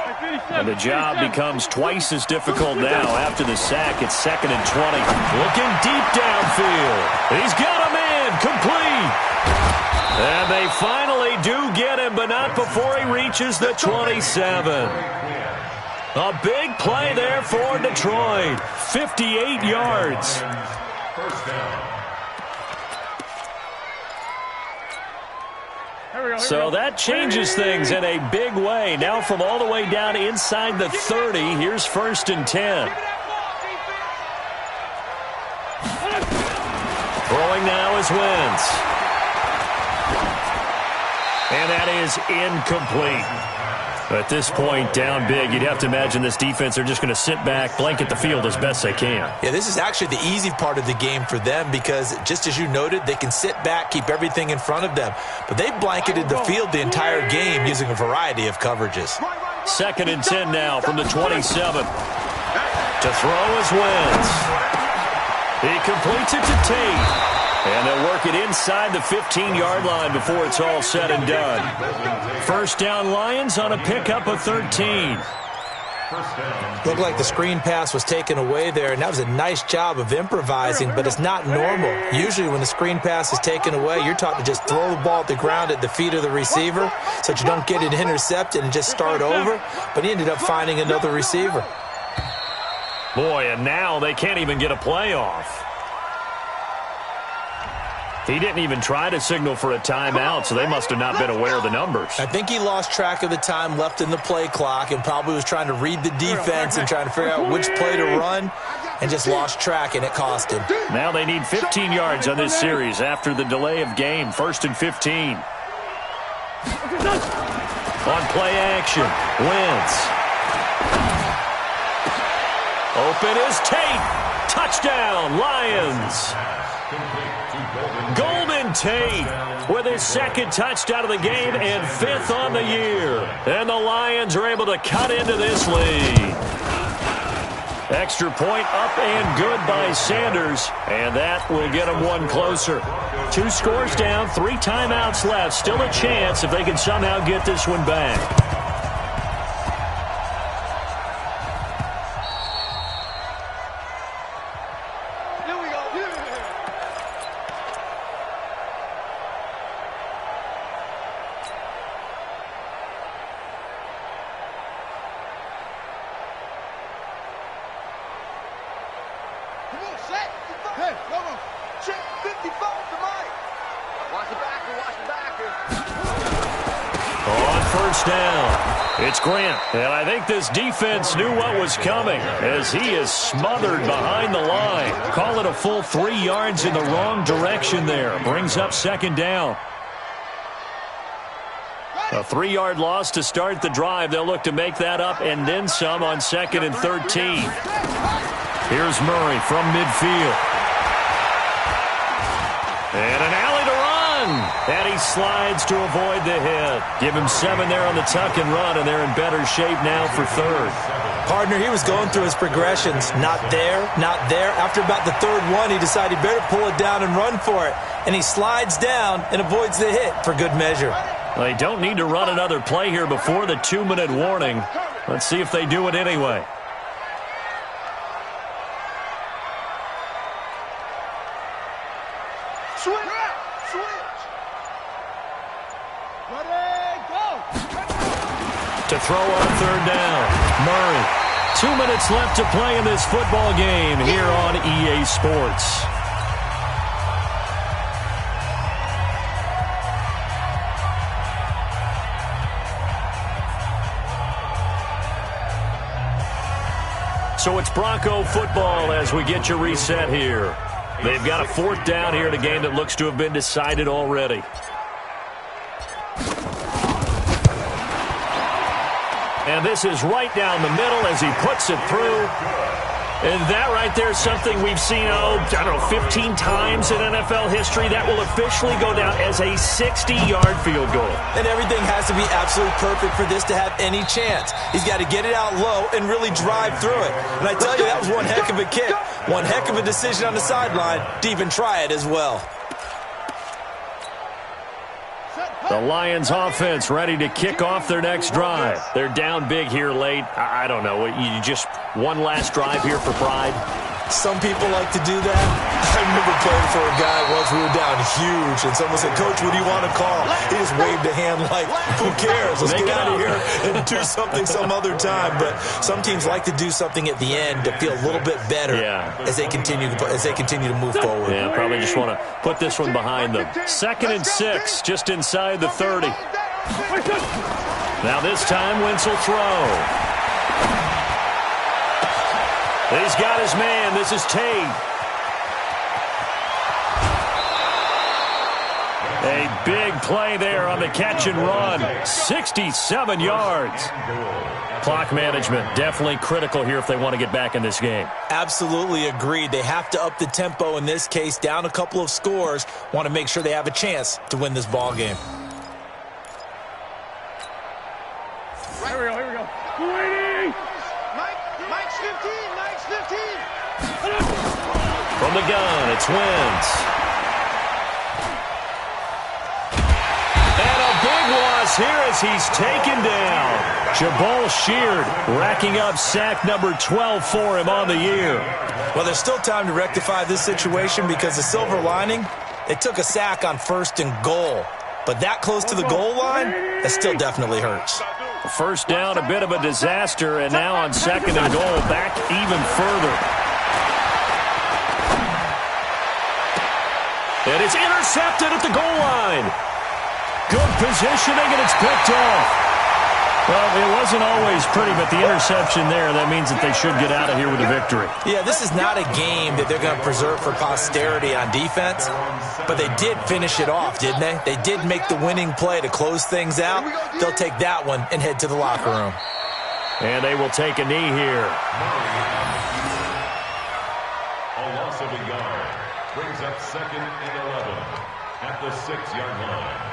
And the job becomes twice as difficult now after the sack. It's 2nd and 20. Looking deep downfield. He's got him in. Complete. And they finally do get him, but not before he reaches the 27. A big play there for Detroit. 58 yards. First down. So that changes things in a big way. Now from all the way down inside the 30, here's 1st and 10. Throwing now is Wentz. And that is incomplete. At this point, down big, you'd have to imagine this defense are just going to sit back, blanket the field as best they can. Yeah, this is actually the easy part of the game for them because, just as you noted, they can sit back, keep everything in front of them. But they've blanketed the field the entire game using a variety of coverages. 2nd and 10 now from the 27. To throw is Wentz. He completes it to Tate. And they'll work it inside the 15-yard line before it's all said and done. 1st down Lions on a pickup of 13. Looked like the screen pass was taken away there, and that was a nice job of improvising, but it's not normal. Usually when the screen pass is taken away, you're taught to just throw the ball at the ground at the feet of the receiver so that you don't get it intercepted and just start over, but he ended up finding another receiver. Boy, and now they can't even get a play off. He didn't even try to signal for a timeout, so they must have not been aware of the numbers. I think he lost track of the time left in the play clock and probably was trying to read the defense and trying to figure out which play to run and just lost track, and it cost him. Now they need 15 yards on this series after the delay of game. 1st and 15. On play action, Wentz. Open is Tate. Touchdown, Lions. Golden Tate with his 2nd touchdown of the game and 5th on the year. And the Lions are able to cut into this lead. Extra point up and good by Sanders, and that will get them one closer. 2 scores down, 3 timeouts left. Still a chance if they can somehow get this one back. Grant, and I think this defense knew what was coming as he is smothered behind the line. Call it a full 3 yards in the wrong direction there. Brings up 2nd down. A 3-yard loss to start the drive. They'll look to make that up and then some on 2nd and 13. Here's Murray from midfield. And an alley to run. Gordon, and he slides to avoid the hit. Give him 7 there on the tuck and run, and they're in better shape now for third. Partner, he was going through his progressions. Not there, not there. After about the third one, he decided he better pull it down and run for it. And he slides down and avoids the hit for good measure. Well, they don't need to run another play here before the 2-minute warning. Let's see if they do it anyway. Switch. To throw on third down, Murray. 2 minutes left to play in this football game here on EA Sports. So it's Bronco football as we get you reset here. They've got a 4th down here in a game that looks to have been decided already. And this is right down the middle as he puts it through. And that right there is something we've seen, 15 times in NFL history. That will officially go down as a 60-yard field goal. And everything has to be absolutely perfect for this to have any chance. He's got to get it out low and really drive through it. And I tell you, that was one heck of a kick. One heck of a decision on the sideline to even try it as well. The Lions offense ready to kick off their next drive. They're down big here late. I don't know. You just one last drive here for pride? Some people like to do that. I remember playing for a guy once. We were down huge, and someone said, "Coach, what do you want to call?" He just waved a hand like, "Who cares? Let's get out of here and do something some other time." But some teams like to do something at the end to feel a little bit better as they continue to move forward. Yeah, probably just want to put this one behind them. 2nd and 6, just inside the 30. Now this time, Wentz will throw. He's got his man. This is Tate. A big play there on the catch and run. 67 yards. Clock management definitely critical here if they want to get back in this game. Absolutely agreed. They have to up the tempo in this case, down a couple of scores. Want to make sure they have a chance to win this ball game. Here we go. Waiting! Mike's 15. From the gun, it's Wentz. And a big loss here as he's taken down. Jabal Sheard racking up sack number 12 for him on the year. Well, there's still time to rectify this situation because the silver lining, they took a sack on 1st and goal. But that close to the goal line, that still definitely hurts. First down, a bit of a disaster, and now on 2nd and goal, back even further. And it's intercepted at the goal line. Good positioning, and it's picked off. Well, it wasn't always pretty, but the interception there, that means that they should get out of here with a victory. Yeah, this is not a game that they're going to preserve for posterity on defense, but they did finish it off, didn't they? They did make the winning play to close things out. They'll take that one and head to the locker room. And they will take a knee here. A loss of a yard brings up 2nd and 11 at the 6-yard line.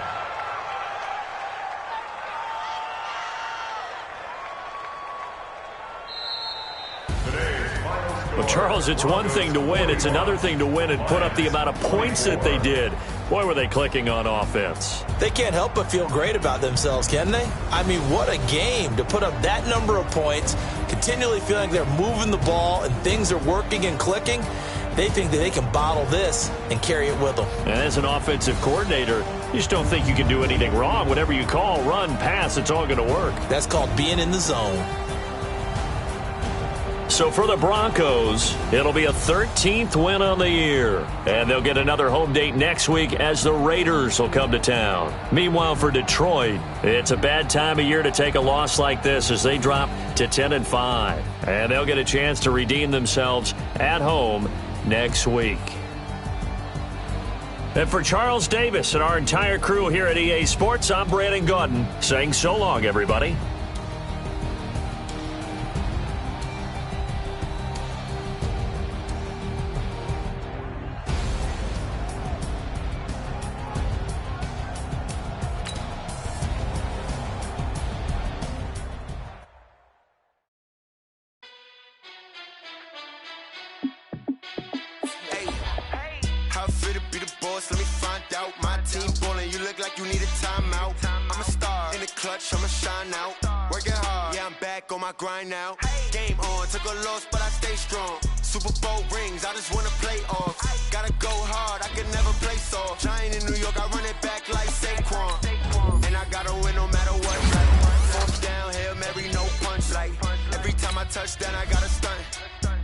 Well, Charles, it's one thing to win. It's another thing to win and put up the amount of points that they did. Boy, were they clicking on offense. They can't help but feel great about themselves, can they? I mean, what a game to put up that number of points, continually feeling they're moving the ball and things are working and clicking. They think that they can bottle this and carry it with them. And as an offensive coordinator, you just don't think you can do anything wrong. Whatever you call, run, pass, it's all going to work. That's called being in the zone. So for the Broncos, it'll be a 13th win on the year. And they'll get another home date next week as the Raiders will come to town. Meanwhile, for Detroit, it's a bad time of year to take a loss like this as they drop to 10-5. And they'll get a chance to redeem themselves at home next week. And for Charles Davis and our entire crew here at EA Sports, I'm Brandon Gaudin saying so long, everybody. How I feel to be the boss, let me find out. My team ballin', you look like you need a timeout. I'm a star, in the clutch, I'ma shine out. Working hard, yeah, I'm back on my grind now. Game on, took a loss, but I stay strong. Super Bowl rings, I just wanna play off. Gotta go hard, I can never play soft. Giant in New York, I run it back like Saquon. And I gotta win no matter what. Like, fourth down, Hail Mary, no punch. Like, every time I touch down, I gotta stunt.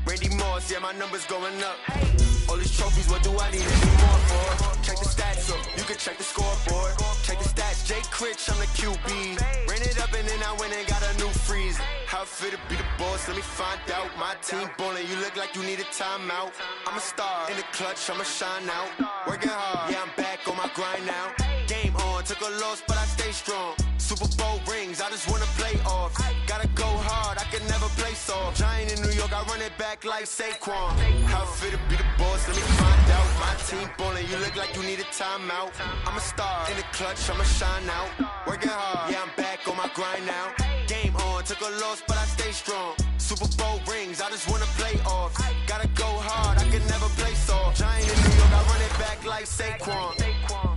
Randy Moss, yeah, my numbers going up. All these trophies, what do I need any more for? Check the stats up, you can check the scoreboard. Check the stats, Jake Critch, I'm the QB. Ran it up and then I went and got a new freeze. How I feel to be the boss, let me find out. My team ballin', you look like you need a timeout. I'm a star, in the clutch, I'ma shine out. Working hard, yeah, I'm back on my grind now. Game on, took a loss, but I stay strong. Super Bowl rings, I just wanna play off. Gotta go hard, I can never play soft. Giant in New York, I run it back like Saquon. How I feel to be the boss, let me find out. My team ballin', you look like you need a timeout. I'm a star, in the clutch, I'ma shine out. Working hard, yeah, I'm back on my grind now. Game on, took a loss, but I stay strong. Super Bowl rings, I just wanna play off. Gotta go hard, I can never play soft. Giant in New York, I run it back like Saquon.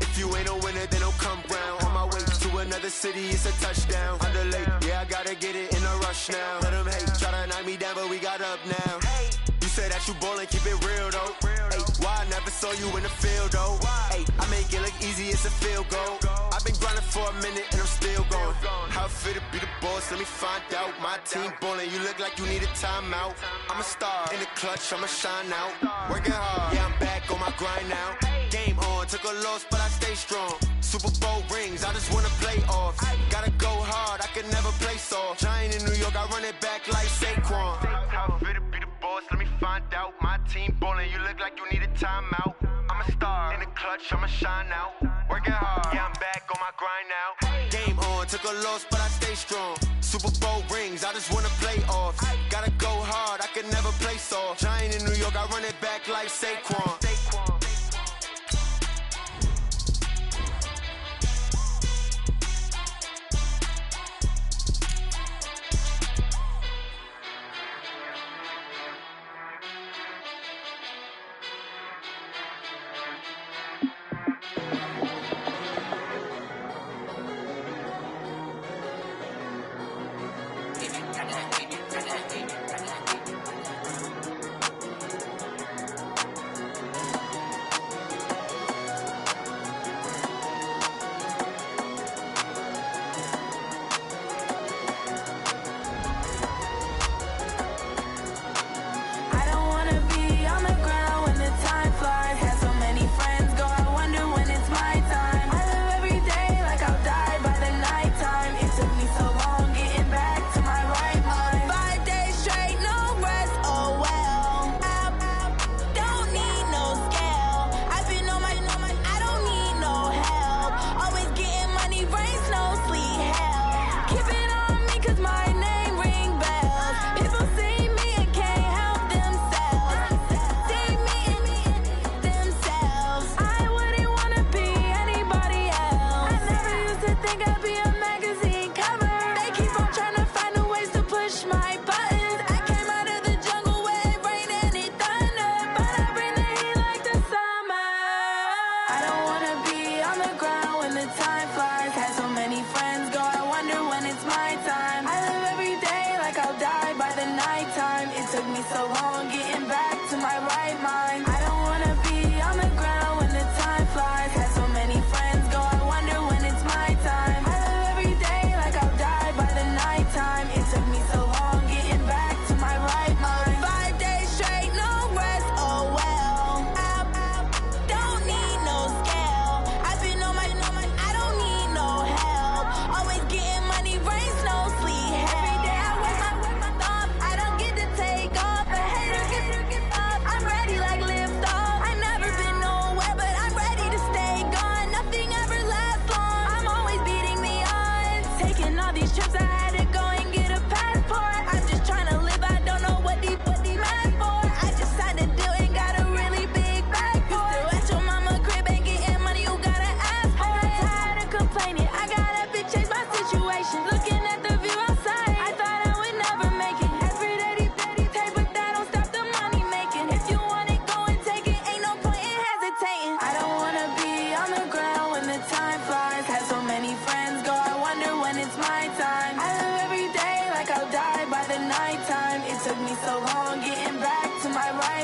If you ain't a winner, then don't come round. On my way to another city, it's a touchdown. Underlay, yeah, I gotta get it in a rush now. Let them hate, try to knock me down, but we got up now. You say that you ballin', keep it real though. Ay, why I never saw you in the field though? Ay, I make it look easy, it's a field goal. I've been grinding for a minute and I'm still going. How I feel to be the boss, let me find out. My team ballin', you look like you need a timeout. I'm a star, in the clutch, I'ma shine out. Working hard, yeah, I'm back on my grind now. Game on, took a loss, but I stay strong. Super Bowl rings, I just wanna play off. Gotta go hard, I can never play soft. Giant in New York, I run it back like Saquon. How I feel to be the boss, let me find out. My team ballin', you look like you need a timeout. I'm a star, in the clutch, I'ma shine out. Working hard, yeah, I'm back on my grind now. Game on, took a loss, but I stay strong. Super Bowl rings, I just wanna play off. Gotta go hard, I can never play soft. Giant in New York, I run it back like Saquon. I never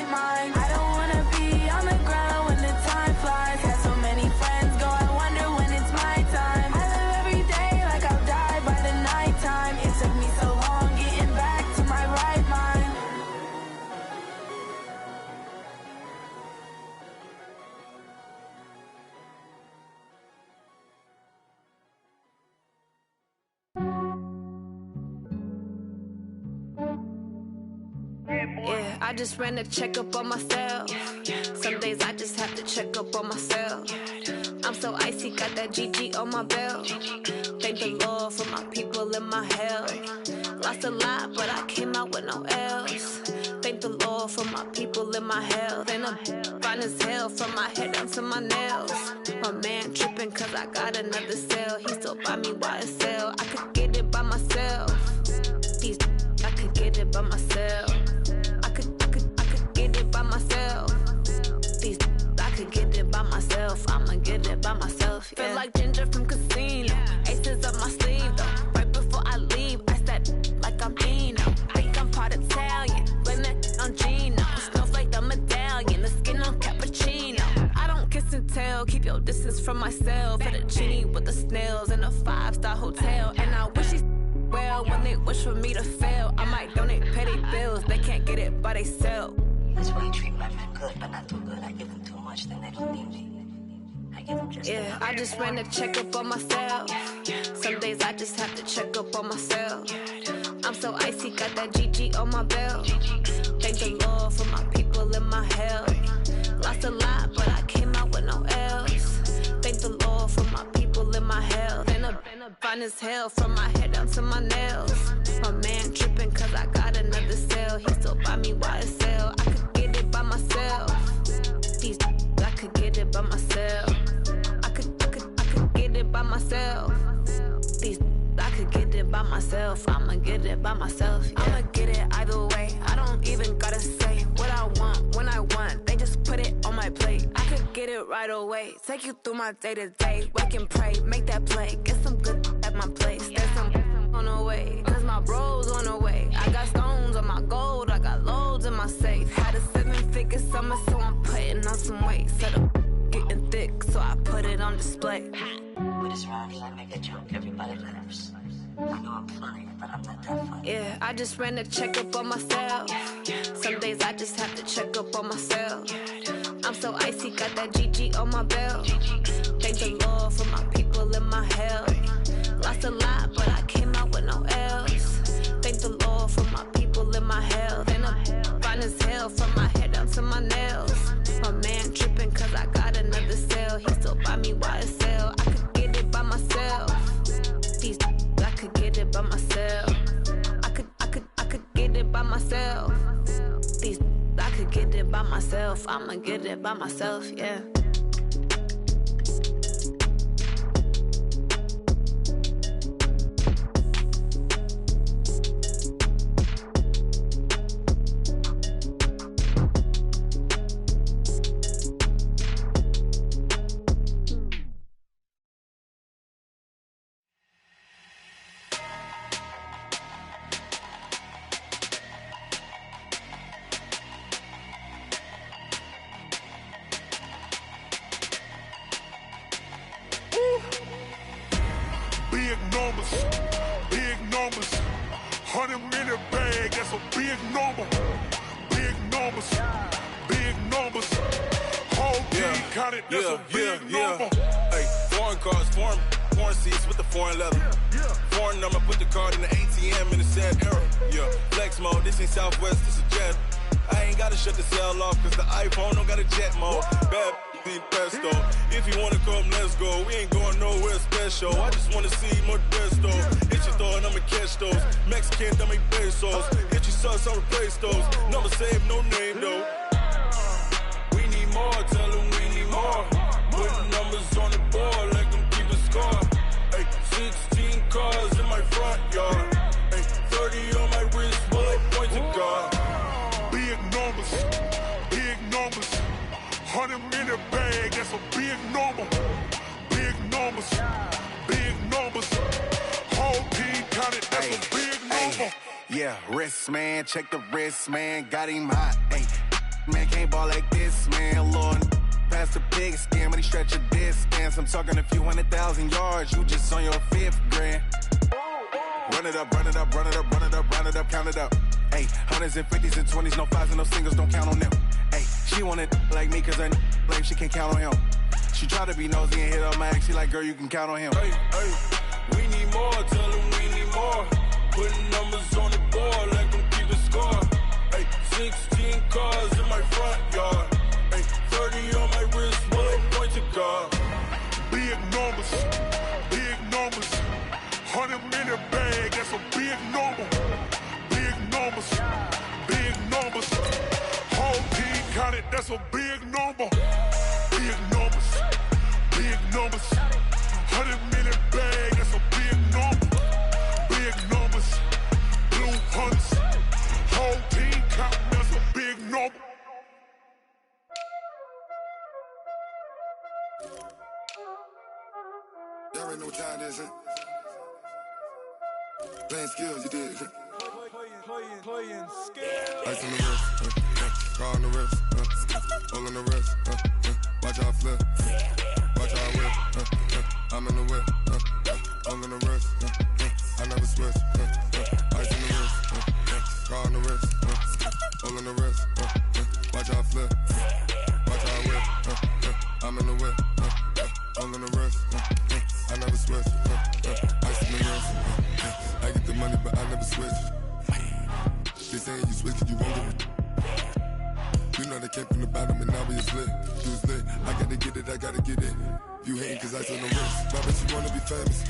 right mind. I don't wanna be on the ground when the time flies. Had so many friends go, I wonder when it's my time. I live every day like I'll die by the nighttime. It took me so long getting back to my right mind. Yeah, I just ran a checkup on myself. Some days I just have to check up on myself. I'm so icy, got that GG on my belt. Thank the Lord for my people in my hell. Lost a lot, but I came out with no L's. Thank the Lord for my people in my health. And I'm fine as hell from my head down to my nails. My man tripping cause I got another cell. He still buy me YSL. I could get it by myself. These I could get it by myself. I could get it by myself. These I could get it by myself. I'ma get it by myself. Yeah. Feel like Ginger from Casino. Aces up my sleeve though. Right before I leave, I said like I'm Eno. Think I'm part Italian. Blame it on Gino. Snowflake the medallion. The skin on cappuccino. I don't kiss and tell. Keep your distance from myself. Fettuccine with the snails in a 5-star hotel. And I wish he's well when they wish for me to fail. I might donate petty bills. They can't get it by they sell. That's why you treat my men good, but not too good. I give them too much, then they don't need me. I give them just yeah, I just ran a checkup on myself. Some days I just have to check up on myself. I'm so icy, got that GG on my belt. Thank the Lord for my people in my hell. Lost a lot, but I came out with no L's. Thank the Lord for my people in my hell. Then I'm fine as hell from my head down to my nails. My man tripping cause I got another cell. He still buy me YSL. I could get it by myself. These I could get it by myself. I could get it by myself. These I could get it by myself. I'ma get it by myself. Yeah. I'ma get it either way. I don't even gotta say what I want when I want. They just put it on my plate. I could get it right away. Take you through my day to day. Wake and pray, make that play. Get some good at my place. There's some on the way. Cause my bros on the way. I got stones on my gold. I got loads in my safe. Had a 7-figure summer, so I'm putting on some weight. Set up getting thick, so I put it on display. With this round here, I make a joke, everybody laughs. I know I'm funny, but I'm not that funny. Yeah, I just ran a checkup on myself. Some days I just have to check up on myself. I'm so icy, got that GG on my belt. Thank the Lord for my people in my hell. Lost a lot, but I came out with no L's. Thank the Lord for my people in my hell. Then I'm fine as hell from my head down to my nails. My man tripping cause I got another cell. He still buy me YSL. I could get it by myself. These I could get it by myself. I could get it by myself. These I could get it by myself. I'ma get it by myself, yeah. Big numbers, 100-minute bag, that's a big number. Big numbers, whole team counted, that's a big number. Hey, foreign cars, foreign seats with the foreign leather. Foreign number, put the card in the ATM in the sad era. Yeah, flex mode, this ain't Southwest, this is Jet. I ain't gotta shut the cell off, cause the iPhone don't got a jet mode. Bad need pesto. If you wanna come, let's go. We ain't going nowhere special. I just wanna see more Modesto. Hit your throw and I'ma catch those. Mexican, dummy pesos. Hit your sauce, I'll replace those. Number save, no name though. We need more, tell them we need more. Put numbers on the board, let them keep a score. Hey, 16 cars in my front yard. Hey, 30 on my wrist, bullet point to God. Big numbers, 100-minute bag, that's a big number. Big numbers, whole team counted, that's a big number. Yeah, wrist man, check the wrist man, got him hot. Ay, Man, can't ball like this, man, Lord. Past the big skin, when he stretch a distance. I'm talking a few 100,000 yards, you just on your 5th grand. Run it up, run it up, run it up, run it up, run it up, count it up. Hey, hundreds and 50s and 20s, no 5s and no singles, don't count on them. Hey, she want it like me, cause her like she can count on him. She try to be nosy and hit up my ex, she like, girl, you can count on him. Hey, we need more, tell them we need more. Putting numbers on the board, like them keep the score. Hey, 16 cars in my front yard. Hey, 30 on my wrist, one point to God. Big numbers, 100 minute bag, that's a big number. Big numbers, whole team counted, that's a big number. Big numbers, 100 minute bag, that's a big number. Big numbers, blue hunts, whole team counting, that's a big number. Y'all already know what time it is, huh? Playing skills, you did. Playing skills. Ice on the wrist, car on the wrist, hole on the wrist, watch how I flip, watch how I whip, I'm in the whip, hole on the wrist, I never switch, ice on the wrist, car on the wrist, hole on the wrist, watch how I flip, watch how I whip, I'm in the whip, hole on the wrist, I never switch, ice on the wrist, I get the money but I never switch. They saying you switch cause you won't get it. You know they came from the bottom and now we is lit. You was lit, I gotta get it, I gotta get it. You hating cause ice on the wrist. My bitch, you wanna be famous,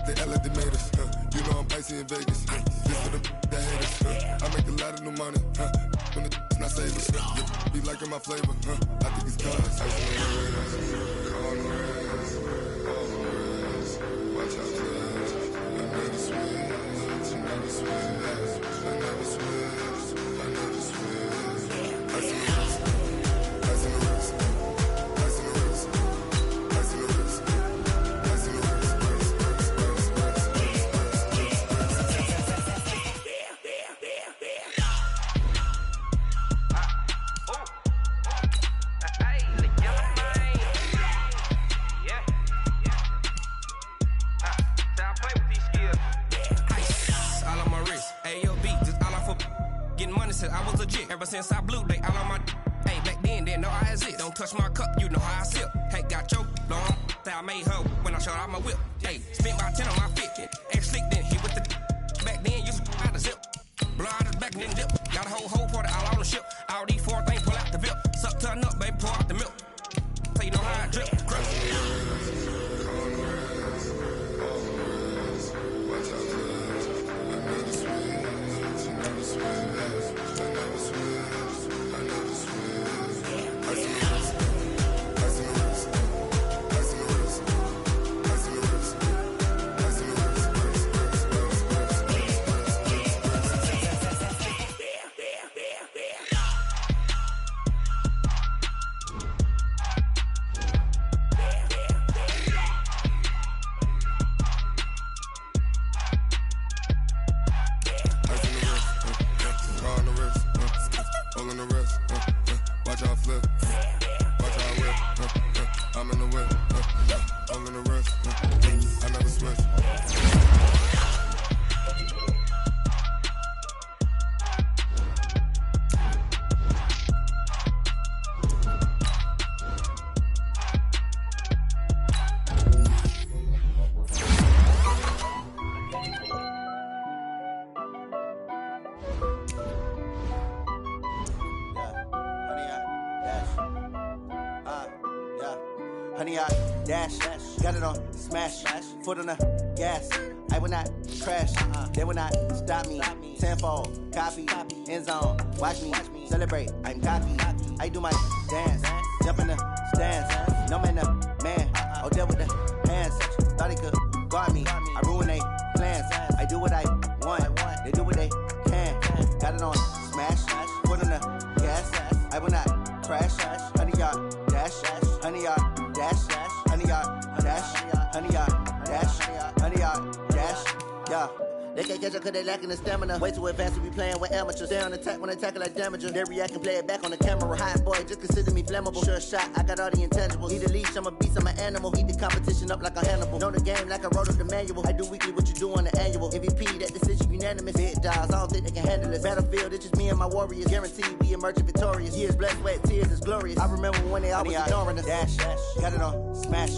They act like they made us, You know I'm icy in Vegas, This for the that hate us, I make a lot of new money, When the not save us, Be liking my flavor, I think it's cause ice on the wrist, on the wrist, on the wrist. Watch out, cuz I never switch, I never switch. Ever since I blew, they all on my hey, back then, didn't know I exist. Don't touch my cup, you know how I sip. Hey, got your long, that I made her when I showed out my whip. Hey, spent my 10 on my fit. Ex slick, then hit with the back then, used to out the zip. Blow out his back and then dip. Got a whole party all on the ship. All these 4 things, pull out the VIP. Suck, turn up, baby, pour out the milk. So you know how I drip. Crush. Honey, I dash, got it on smash, foot on the gas. I will not crash, they will not stop me. Tenfold, copy, end zone, watch me celebrate. I'm cocky, I do my dance, jump in the stands. No man, man, oh there with the hands. Thought he could guard me, I ruin they plans. I do what I want, they do what they can. Got it on smash, foot on the gas. I will not crash, honey, y'all dash, honey, y'all dash, honey, y'all dash, honey, y'all dash, honey, y'all dash, yeah. They can't catch up cause they lacking the stamina. Way too advanced to be playing with amateurs. Stay on attack when attack like damager. They react and play it back on the camera. Hot boy, just consider me flammable. Sure shot, I got all the intangibles. Need a leash, I'm a beast, I'm an animal. Eat the competition up like a Hannibal. Know the game like I wrote up the manual. I do weekly what you do on the annual. MVP, that decision unanimous. Big dogs, I don't think they can handle it. Battlefield, it's just me and my warriors. Guaranteed we emerging victorious. Years, blood, sweat, tears, is glorious. I remember when they always ignoring us. Dash, got it on, smash,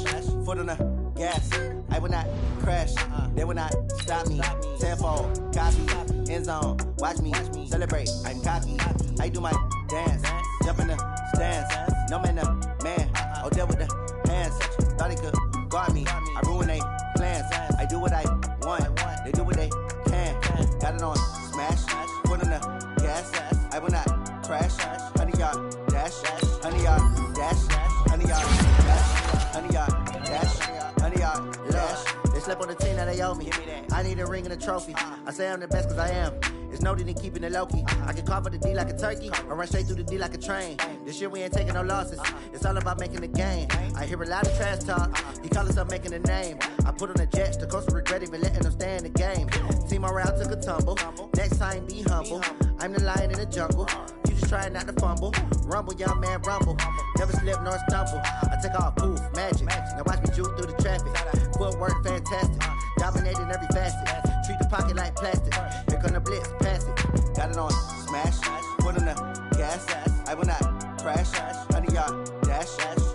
foot on the gas. I will not crash, they will not stop me. Tenfold, copy, end zone, watch me celebrate. I'm cocky, I do my dance, jump in the stands. No man, the man, oh, deal with the hands. Thought he could guard me, I ruin they plans. I do what I want, they do what they can. Got it on, smash, foot on the gas. I will not crash, 100 yard dash, 100 yard dash, 100 yard dash, 100 yard dash, 100 yard dash. They slept on the team that they owe me. I need a ring and a trophy. I say I'm the best cause I am. It's no need in keeping it low-key. I can carve up the D like a turkey or run straight through the D like a train. This year we ain't taking no losses. It's all about making the game. I hear a lot of trash talk. He call himself making a name. I put on the Jets. The coach will regret even letting them stay in the game. Team morale took a tumble. Next time be humble. I'm the lion in the jungle. You just trying not to fumble. Rumble, young man, rumble. Never slip nor stumble. I take off, poof, magic. Now watch me juke through the traffic. Footwork fantastic. Dominating every facet. Treat the pocket like plastic. Here come the blitz, pass it. Got it on, smash. Foot on the gas. I will not crash. 100 yard dash.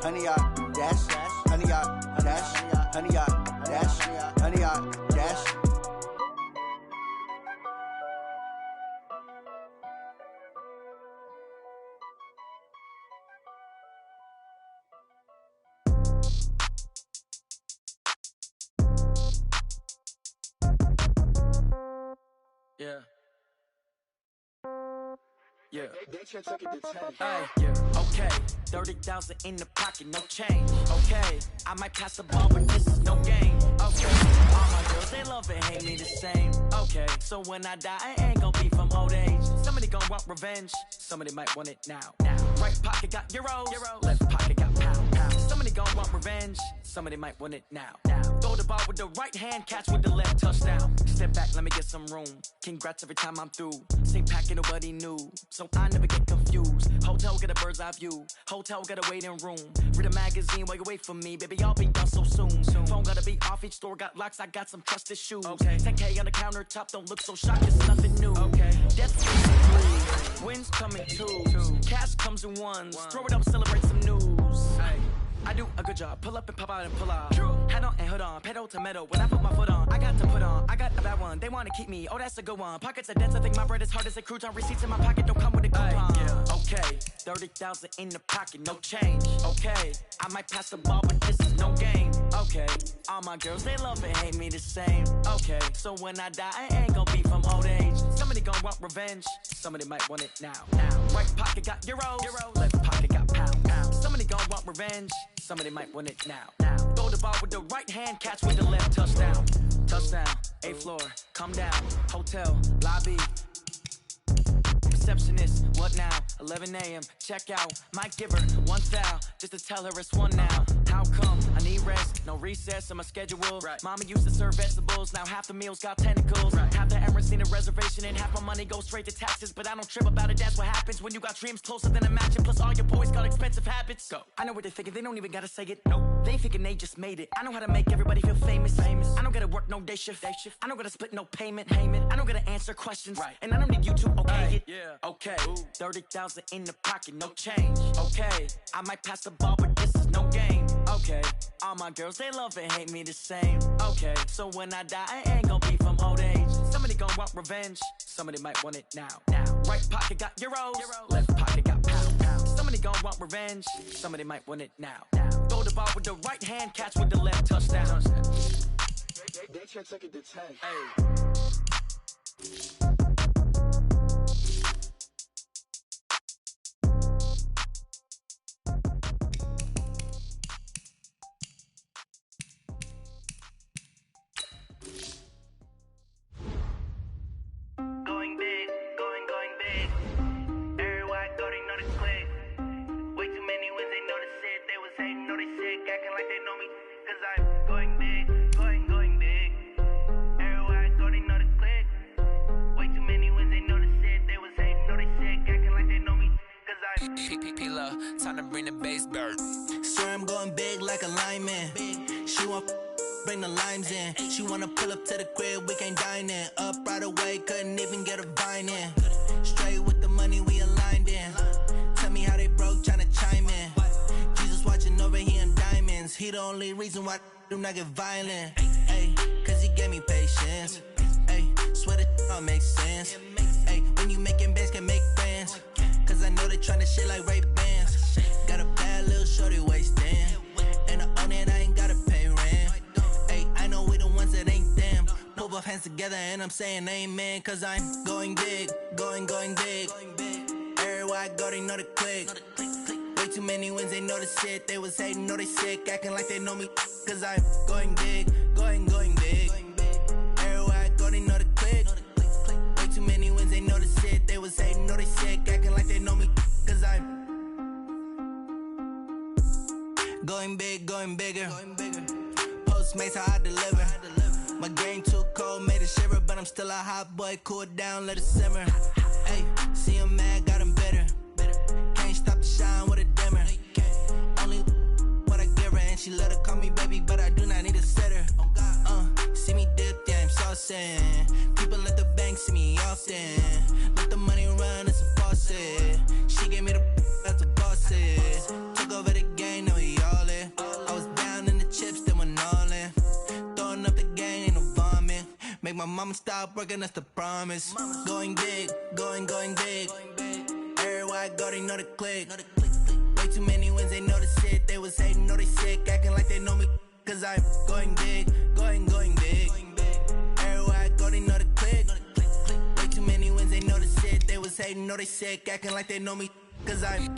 100 yard dash. 100 yard dash. 100 yard dash. 100 yard dash. Yeah. Yeah. Hey, yeah. Okay. 30,000 in the pocket, no change. Okay. I might pass the ball, but this is no game. Okay. All my girls, they love and hate me the same. Okay. So when I die, I ain't gon' be from old age. Somebody gon' want revenge. Somebody might want it now. Right pocket got euros. Left pocket got pound. Somebody gon' want revenge. Somebody might want it now. Throw the ball with the right hand, catch with the left, touchdown. Step back, let me get some room. Congrats every time I'm through. Same packet, nobody knew, so I never get confused. Hotel got a bird's eye view. Hotel got a waiting room. Read a magazine while you wait for me, baby. I'll be done so soon. Phone gotta be off. Each store got locks. I got some trusted shoes. Okay. 10K on the countertop. Don't look so shocked. It's nothing new. Okay. Death comes in 3. Wins come in 2. Cash comes in 1s. Throw it up, celebrate some news. Hey. I do a good job, pull up and pop out and pull off. Head on and hood on, pedal to metal. When I put my foot on, I got to put on. I got a bad one, they wanna keep me. Oh, that's a good one. Pockets are dense, I think my bread is hard as a crouton. Receipts in my pocket don't come with a coupon. Yeah. Okay, 30,000 in the pocket, no change. Okay, I might pass the ball, but this is no game. Okay, all my girls, they love and hate me the same. Okay, so when I die, I ain't gon' be from old age. Somebody gon' want revenge. Somebody might want it now. Right pocket got euros. Left pocket got pound. Somebody gon' want revenge. Somebody might want it now. Throw the ball with the right hand, catch with the left, touchdown. Touchdown, 8th floor, come down. Hotel, lobby. Receptionist, what now? 11 a.m., check out. Might give her one foul, just to tell her it's one now. How come? I need rest, no recess in my schedule. Right. Mama used to serve vegetables, now half the meals got tentacles. Right. Half the Emirates need a reservation and half my money goes straight to taxes. But I don't trip about it, that's what happens when you got dreams closer than a match. And plus all your boys got expensive habits. Go. I know what they're thinking, they don't even gotta say it. Nope. They thinking they just made it. I know how to make everybody feel famous. I don't gotta work no day shift. I don't gotta split no payment. I don't gotta answer questions. Right. And I don't need you to okay it. Yeah. Okay, 30,000 in the pocket, no change. Okay, I might pass the ball, but this is no game. Okay, all my girls, they love and hate me the same. Okay, so when I die, I ain't gon' be from old age. Somebody gon' want revenge. Somebody might want it now. Right pocket got euros. Left pocket got pound. Somebody gon' want revenge. Somebody might want it now. Throw the ball with the right hand, catch with the left, touchdown. They took it to 10. Hey. Going big, going big. Everywhere I go, they know the click. time to bring the bass bird. Swear I'm going big like a lineman. She want bring the limes in. She wanna pull up to the crib, we can't dine in. Up right away, couldn't even get a vine in. Straight with the money we aligned in. Tell me how they broke, tryna chime in. Jesus watching over here in diamonds. He the only reason why I do not get violent. Ay, cause he gave me patience. Ay, swear that all makes sense. Ay, when you making bands, can make friends. Cause I know they tryna shit like Ray-Bans. Got a bad little shorty wasting. And I own it, I ain't gotta pay rent. Ay, I know we the ones that ain't them. Pull both hands together and I'm saying amen. Cause I'm going big, going big. Everywhere I go, they know the click. Way too many wins, they know the shit. They was hating, know they sick, acting like they know me. Cause I'm going big, going big. Everywhere I go, they know the click. Way too many wins, they know the shit. They was hating, know they sick, acting like they know me. Cause I'm going big, going bigger. Postmates, how I deliver. My game too cold, made it shiver. But I'm still a hot boy, cool it down, let it simmer. Hey, see him mad, got him bitter. Can't stop the shine with a dimmer. Only what I give her, and she let her call me baby, but I do not need a sitter. See me dip, yeah, I'm saucing. People at the bank see me often. Let the money run, it's a faucet. She gave me the that's a boss it. Took over the game, now we all in. I was down in the chips, then went all in. Throwing up the game, ain't no vomit. Make my mama stop working, that's the promise. Going big, going big. Everywhere I go, they know the click. Way too many wins, they know the shit. They was hating, know they sick, acting like they know me. Cause I'm going big, going big. Everywhere I go, they know the click. Way too many wins, they know the shit. They was hating, know they sick, acting like they know me. Cause I'm